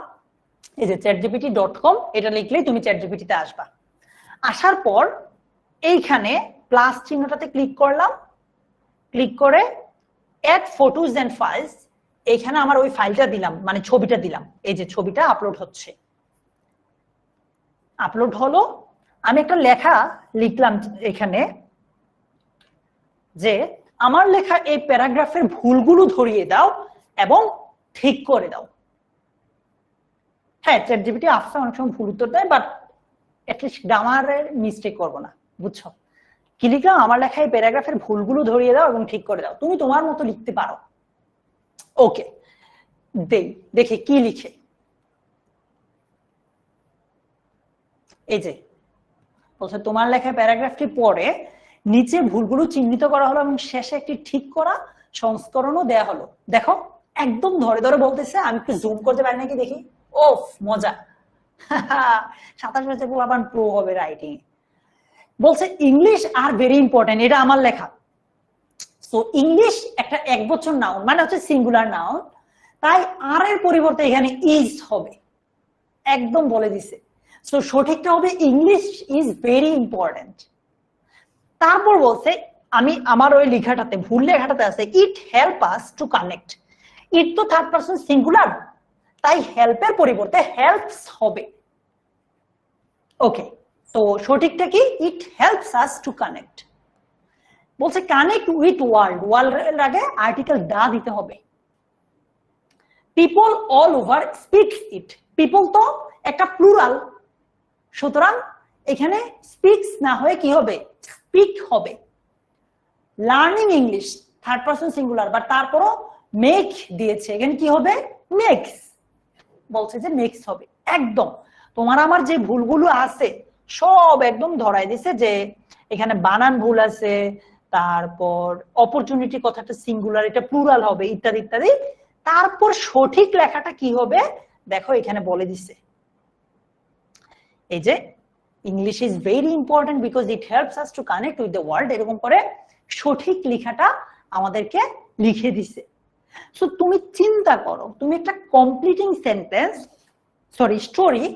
এই যে chatgpt.com, এটা লিখলেই তুমি চ্যাট জিপিটিতে আসবা। আসার পর এইখানে প্লাস চিহ্নটাতে ক্লিক করলাম, ক্লিক করে অ্যাড ফটোজ এন্ড ফাইলস, এইখানে আমার ওই ফাইলটা দিলাম, মানে ছবিটা দিলাম, এই যে ছবিটা আপলোড হচ্ছে, আপলোড হলো। আমি একটা লেখা লিখলাম এখানে যে আমার লেখা এই প্যারাগ্রাফের ভুলগুলো ধরিয়ে দাও এবং ঠিক করে দাও। হ্যাঁ, চ্যাট জিপিটি আসছে অনেক সময় ভুল উত্তর দেয়, বাট অ্যাটলিস্ট গ্রামারের মিস্টেক করবো না, বুঝছো? কি লিখলাম, আমার লেখা এই প্যারাগ্রাফের ভুলগুলো ধরিয়ে দাও এবং ঠিক করে দাও, তুমি তোমার মতো লিখতে পারো। ওকে, দেখি কি লিখে, এই যে বলছে তোমার লেখা প্যারাগ্রাফটি পড়ে নিচে ভুলগুলো চিহ্নিত করা হলো এবং শেষে একটি ঠিক করা সংস্করণও দেয়া হলো। দেখো একদম ধরে ধরে বলতেছে, আমি একটু জুম করতে পারি নাকি দেখি। ওফ মজা, 27 বছর পোলাপান প্রো হবে রাইটিং। বলছে ইংলিশ আর ভেরি ইম্পর্টেন্ট, এটা আমার লেখা। সো ইংলিশ একটা একবচন নাউন, মানে হচ্ছে সিঙ্গুলার নাউন, তাই আর এর পরিবর্তে এখানে ইজ হবে, একদম বলে দিছে। সো সঠিকটা হবে ইংলিশ ইজ ভেরি ইম্পর্টেন্ট। তারপর বলছে আমি আমার ওই লেখাটাতে ভুল লেখাটাতে আছে it help us to connect, it তো থার্ড পারসন সিঙ্গুলার, তাই হেল্পের পরিবর্তে হেল্পস হবে। ওকে, তো সঠিকটা কি, it helps us to connect. বলছে কানেক্ট উইথ ওয়ার্ল্ড, ওয়ার্ল্ড আগে আর্টিকেল দা দিতে হবে। পিপল অল ওভার স্পিকস ইট, পিপল তো একটা প্লুরাল, সুতরাং এখানে স্পিকস না হয়ে কি হবে, স্পিক হবে। Learning English third person singular, but তারপরও মেক দিয়েছে, এখানে কি হবে, মেক্স, বলছে যে মেক্স হবে। একদম তোমার আমার যে ভুলগুলো আছে সব একদম ধরাই দিছে, যে এখানে বানান ভুল আছে, তারপর অপরচুনিটি কথাটা সিঙ্গুলার, এটা প্লুরাল হবে, ইত্যাদি ইত্যাদি। তারপর সঠিক লেখাটা কি হবে দেখো এখানে বলে দিছে, এই যে English is very important because it helps us to connect with the world, এরকম করে সঠিক লেখাটা আমাদেরকে লিখে দিছে। সো তুমি চিন্তা করো, তুমি একটা completing sentence story,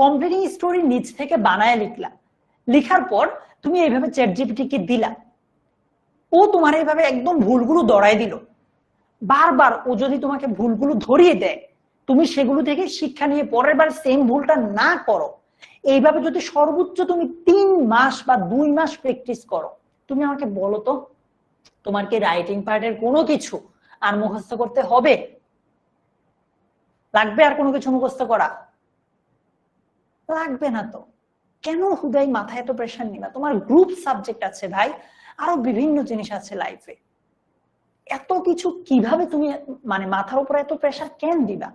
completing story নিজ থেকে বানায় লিখলা, লিখার পর তুমি এইভাবে চ্যাট জিপিটিকে দিলা, ও তোমার এইভাবে একদম ভুলগুলো ধরাই দিল। বারবার ও যদি তোমাকে ভুলগুলো ধরিয়ে দেয়, তুমি সেগুলো থেকে শিক্ষা নিয়ে পরের বার সেম ভুলটা না করো, এইভাবে যদি সর্বোচ্চ তুমি 3 মাস বা 2 মাস প্র্যাকটিস করো, তুমি আমাকে বলো তো তোমার কি রাইটিং পার্টের কোনো কিছু আর মুখস্থ করতে হবে? লাগবে আর কোনো কিছু মুখস্থ করা? লাগবে না তো, কেন হুদাই মাথায় এত প্রেশার নিবা? তোমার গ্রুপ সাবজেক্ট আছে ভাই, আরো বিভিন্ন জিনিস আছে লাইফে, এত কিছু কিভাবে তুমি মানে মাথার উপরে এত প্রেশার কেন দিবা?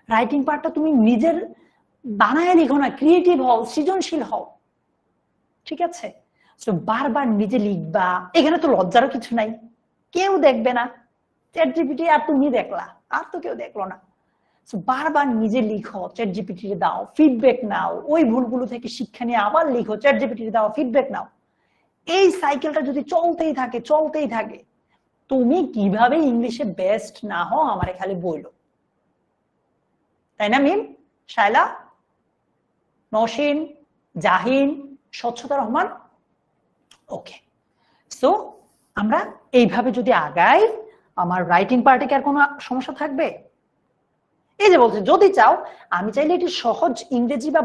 রাইটিং পার্টটা তুমি নিজের বানায় লিখো না, ক্রিয়েটিভ হও, সৃজনশীল হও, ঠিক আছে? তো বারবার নিজে লিখবা, এখানে তো লজ্জারও কিছু নাই, কেউ দেখবে না, চ্যাট জিপিটি আর তুমি দেখলা, আর তো কেউ দেখলো না। বারবার নিজে লিখো, চ্যাট জিপিটি দাও, ফিডব্যাক নাও, ওই ভুলগুলো থেকে শিক্ষা নিয়ে আবার লিখো, চ্যাট জিপিটি দাও, ফিডব্যাক নাও। এই সাইকেলটা যদি চলতেই থাকে চলতেই থাকে, তুমি কিভাবে ইংলিশে বেস্ট না হও আমারে খালি বইলো, তাই না মিম, শায়লা, নসীন, জাহিন, স্বচ্ছতা রহমান? ওকে, সো আমরা এইভাবে যদি আগাই, আমার রাইটিং পার্টে কি আর কোনো সমস্যা থাকবে? এই যে বলছে যদি চাও আমি চাইলে এটি সহজ ইংরেজি বা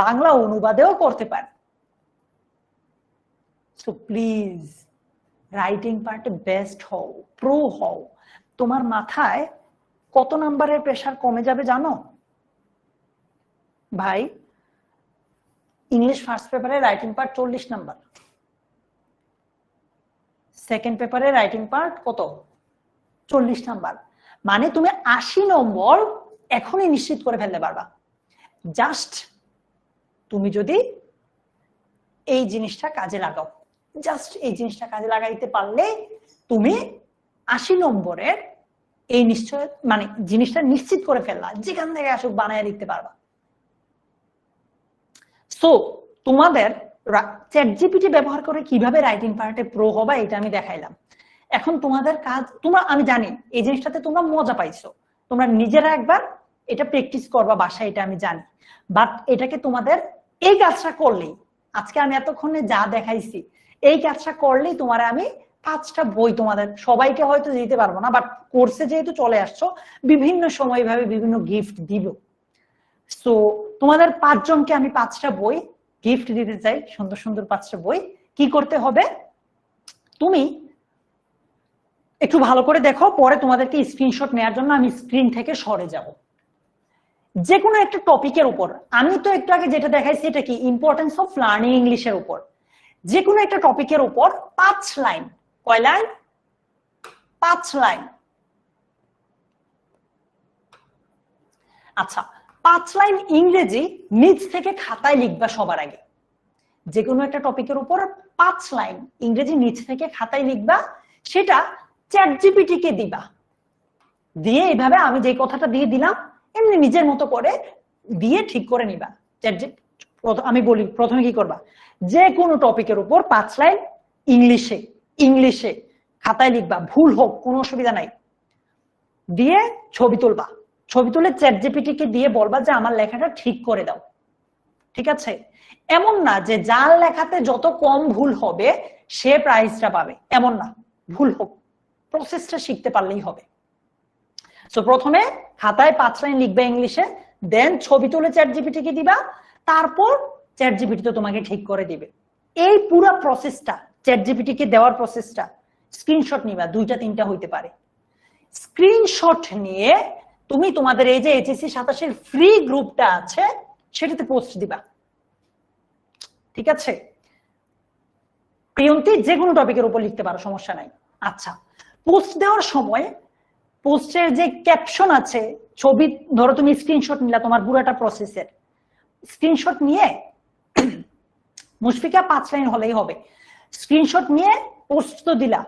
বাংলা অনুবাদেও করতে পারি। সো প্লিজ রাইটিং পার্টে বেস্ট হও, প্রো হও। তোমার মাথায় কত নাম্বারের প্রেসার কমে যাবে জানো ভাই? ইংলিশ ফার্স্ট পেপারে রাইটিং পার্ট 40 নাম্বার, সেকেন্ড পেপারে রাইটিং পার্ট কত 40 নাম্বার, মানে তুমি 80 নম্বর এখনই নিশ্চিত করে ফেলতে পারবা। জাস্ট তুমি যদি এই জিনিসটা কাজে লাগাও, জাস্ট এই জিনিসটা কাজে লাগাইতে পারলে তুমি 80 নম্বরের এই নিশ্চয় মানে জিনিসটা নিশ্চিত করে ফেললা, যেখান থেকে আসুক বানায় লিখতে পারবা। সো তোমাদের চ্যাটজিপিটি ব্যবহার করে কিভাবে রাইটিং পার্টে প্রো হবা এটা আমি দেখাইলাম। এখন তোমাদের কাজ, আমি জানি এই জিনিসটাতে তোমরা মজা পাইছো, তোমরা নিজেরা একবার এটা প্র্যাকটিস করবা বাসায়, এটা আমি জানি। বাট এটাকে তোমাদের এই কাজটা করলেই, আজকে আমি এতক্ষণে যা দেখাইছি এই কাজটা করলেই তোমার আমি 5টা বই তোমাদের সবাইকে হয়তো দিতে পারবো না, বাট কোর্সে যেহেতু চলে আসছো বিভিন্ন সময় ভাবে বিভিন্ন গিফট দিব। সো তোমাদের 5 জনকে আমি 5টা বই গিফট দিতে চাই, সুন্দর সুন্দর 5টা বই। কি করতে হবে, তুমি একটু ভালো করে দেখো, পরে তোমাদেরকে স্ক্রিনশট নেওয়ার জন্য আমি স্ক্রিন থেকে সরে যাব। যে কোনো একটা টপিকের উপর, আমি তো একটু আগে যেটা দেখাইছি এটা কি ইম্পর্টেন্স অফ লার্নিং ইংলিশের উপর, যে কোনো একটা টপিকের উপর 5 লাইন, কয় লাইন 5 লাইন। আচ্ছা 5 লাইন ইংরেজি নিজ থেকে খাতায় লিখবা সবার আগে। যে কোনো একটা টপিকের উপর 5 লাইন ইংরেজি নিজ থেকে খাতায় লিখবা, সেটা চ্যাটজিপিটি কে দিবা, দিয়ে এইভাবে আমি যে কথাটা দিয়ে দিলাম এমনি নিজের মতো করে দিয়ে ঠিক করে নিবা। আমি বলি প্রথমে কি করবা, যে কোনো টপিকের উপর 5 লাইন ইংলিশে খাতায় লিখবা, ভুল হোক কোনো অসুবিধা নাই, দিয়ে ছবি তুলবা, ছবি তুলে চ্যাটজিপিটি কে দিয়ে বলবা যে আমার লেখাটা ঠিক করে দাও। ঠিক আছে? এমন না যে যার লেখাতে যত কম ভুল হবে সে প্রাইজটা পাবে, এমন না, ভুল হোক, প্রসেসটা শিখতে পারলেই হবে। সো প্রথমে খাতায় 5 লাইন লিখবে ইংলিশে, দেন ছবি তুলে চ্যাটজিপিটি কে দিবা, তারপর চ্যাটজিপিটি তো তোমাকে ঠিক করে দিবে। এই পুরো প্রসেসটা চ্যাটজিপিটি কে দেওয়ার প্রসেসটা স্ক্রিনশট নিবা, 2টা 3টা হইতে পারে। স্ক্রিনশট নিয়ে তুমি তোমাদের এই যে এইচএসসি 27 এর ফ্রি গ্রুপটা আছে সেটাতে পোস্ট দিবা। ঠিক আছে? প্রিয়ন্তি যে কোনো টপিকের উপর লিখতে পারো, সমস্যা নাই। আচ্ছা, পোস্ট দেওয়ার সময় পোস্টের যে ক্যাপশন আছে, ছবি ধরো তুমি স্ক্রিনশট নিলা তোমার পুরোটা প্রসেসের, স্ক্রিনশট নিয়ে মুশফিকা 5 লাইন হলেই হবে, স্ক্রিনশট নিয়ে পোস্ট তো দিলা,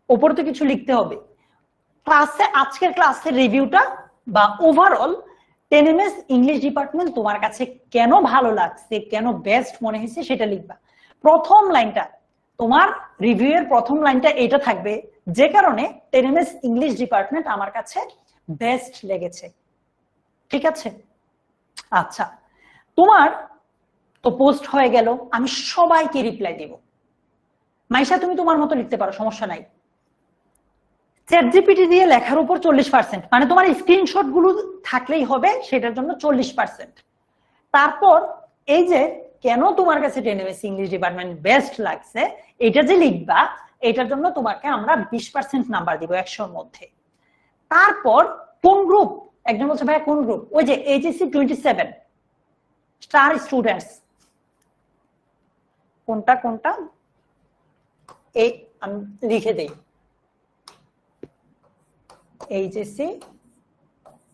ওপরে তো কিছু লিখতে হবে। ক্লাসে আজকের ক্লাসের রিভিউটা বা ওভারঅল 10MS ইংলিশ ডিপার্টমেন্ট তোমার কাছে কেন ভালো লাগছে, কেন বেস্ট মনে হয়েছে সেটা লিখবা। প্রথম লাইনটা তোমার রিভিউ এর প্রথম লাইনটা এটা থাকবে, যে কারণে 10MS ইংলিশ ডিপার্টমেন্ট আমার কাছে বেস্ট লেগেছে। ঠিক আছে? আচ্ছা, তোমার তো পোস্ট হয়ে গেল, আমি সবাইকে রিপ্লাই দেব। মাইশা তুমি তোমার মতো লিখতে পারো, সমস্যা নাই। চ্যাটজিপিটি দিয়ে লেখার উপর 40%, মানে তোমার স্ক্রিনশট গুলো থাকলেই হবে, সেটার জন্য 40%। তারপর এই যে কেন তোমার কাছে 10MS ইংলিশ ডিপার্টমেন্ট বেস্ট লাগছে এটা যে লিখবা, এটার জন্য তোমাকে আমরা 20% নাম্বার দিব 100 এর মধ্যে। তারপর কোন গ্রুপ, একজন বলছে ভাই কোন গ্রুপ, ওই যে এইচএসসি 27 স্টার স্টুডেন্টস, কোনটা এই আমি লিখে দেই, এইচএসসি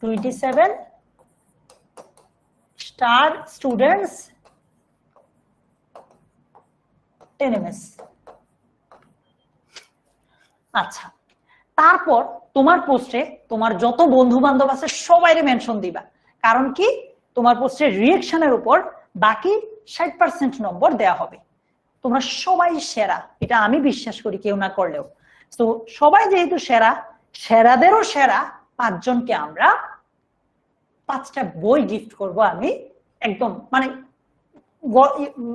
27 স্টার স্টুডেন্টস 10MS। আচ্ছা, তারপর তোমার পোস্টে তোমার যত বন্ধু বান্ধব আছে সবাইকে মেনশন দিবা, কারণ কি তোমার পোস্টের রিঅ্যাকশনের উপর বাকি 60% নম্বর দেয়া হবে। তোমরা সবাই সেরা, এটা আমি বিশ্বাস করি কেউ না করলেও। তো সবাই যেহেতু সেরা, সেরাদেরও সেরা 5 জনকে আমরা 5টা বই গিফট করব। আমি একদম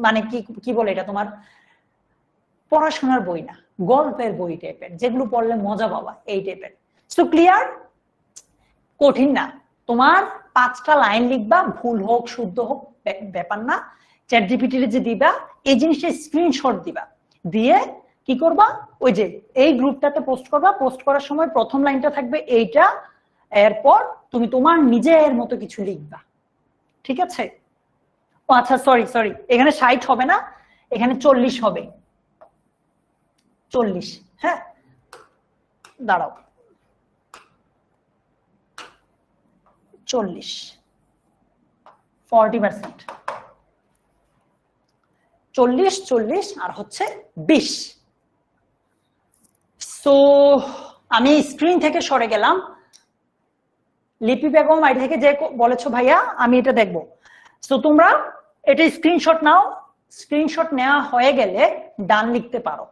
মানে কি বলে এটা, তোমার পড়াশোনার বই না, গল্পের বই টাইপের, যেগুলো পড়লে মজা পাবা, এই টাইপের। So clear? কঠিন না, তোমার 5টা লাইন লিখবা, ভুল হোক শুদ্ধ হোক ব্যাপার না, চ্যাট জিপিটির যে দিবা এই জিনিসটা স্ক্রিনশট দিবা, দিয়ে কি করবা ওই যে এই গ্রুপটাতে পোস্ট করবা, পোস্ট করার সময় প্রথম লাইনটা থাকবে এইটা, এরপর তুমি তোমার নিজের মতো কিছু লিখবা, ঠিক আছে? ও আচ্ছা সরি এখানে 60 হবে না, এখানে 40 হবে, 40। হ্যাঁ দাঁড়াও, 40% 40 আর হচ্ছে 20। সো আমি স্ক্রিন থেকে সরে গেলাম। লিপি বেগম আইডি থেকে যে বলেছো ভাইয়া আমি এটা দেখবো। সো তোমরা এটা স্ক্রিনশট নাও, স্ক্রিনশট নেওয়া হয়ে গেলে ডান লিখতে পারো।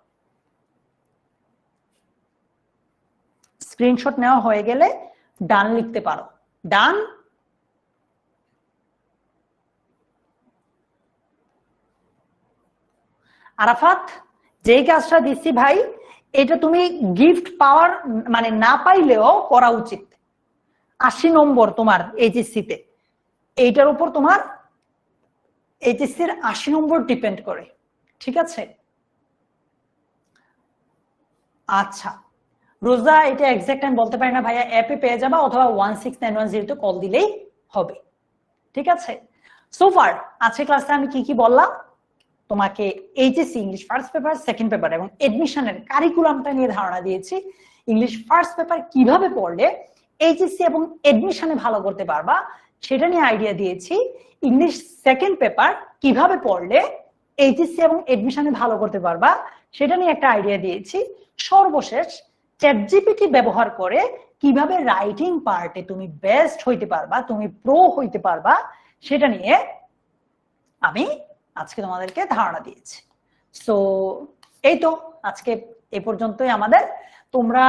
স্ক্রিনশট নেওয়া হয়ে গেলে ডান লিখতে পারো, ডান। আরাফাত যেই কাজটা দিচ্ছি ভাই, এটা তুমি গিফট পাওয়ার মানে না পাইলেও করা উচিত। 80 নম্বর তোমার এইচএসসি তে, এইটার উপর তোমার এইচএসসি এর 80 নম্বর ডিপেন্ড করে, ঠিক আছে? আচ্ছা রোজা এটা এক্সাক্ট টাইম বলতে পারি না ভাইয়া, অ্যাপে পেয়ে যাবা অথবা 16910 তে কল দিলেই হবে, ঠিক আছে? সো ফার আজকে ক্লাসে আমি কি কি বললাম, তোমাকে HSC English first paper, second paper এবং এডমিশনের কারিকুলামটা নিয়ে ধারণা দিয়েছি। ইংলিশ ফার্স্ট পেপার কিভাবে পড়লে এইচএসসি এবং এডমিশনে ভালো করতে পারবা সেটা নিয়ে আইডিয়া দিয়েছি। ইংলিশ সেকেন্ড পেপার কিভাবে পড়লে এইচএসসি এবং এডমিশনে ভালো করতে পারবা সেটা নিয়ে একটা আইডিয়া দিয়েছি। সর্বশেষ চ্যাট জিপিটি ব্যবহার করে কিভাবে রাইটিং পার্টে তুমি বেস্ট হইতে পারবা, তুমি প্রো হইতে পারবা সেটা নিয়ে আমি আজকে তোমাদেরকে ধারণা দিয়েছি। সো এই তো আজকে এ পর্যন্তই আমাদের। তোমরা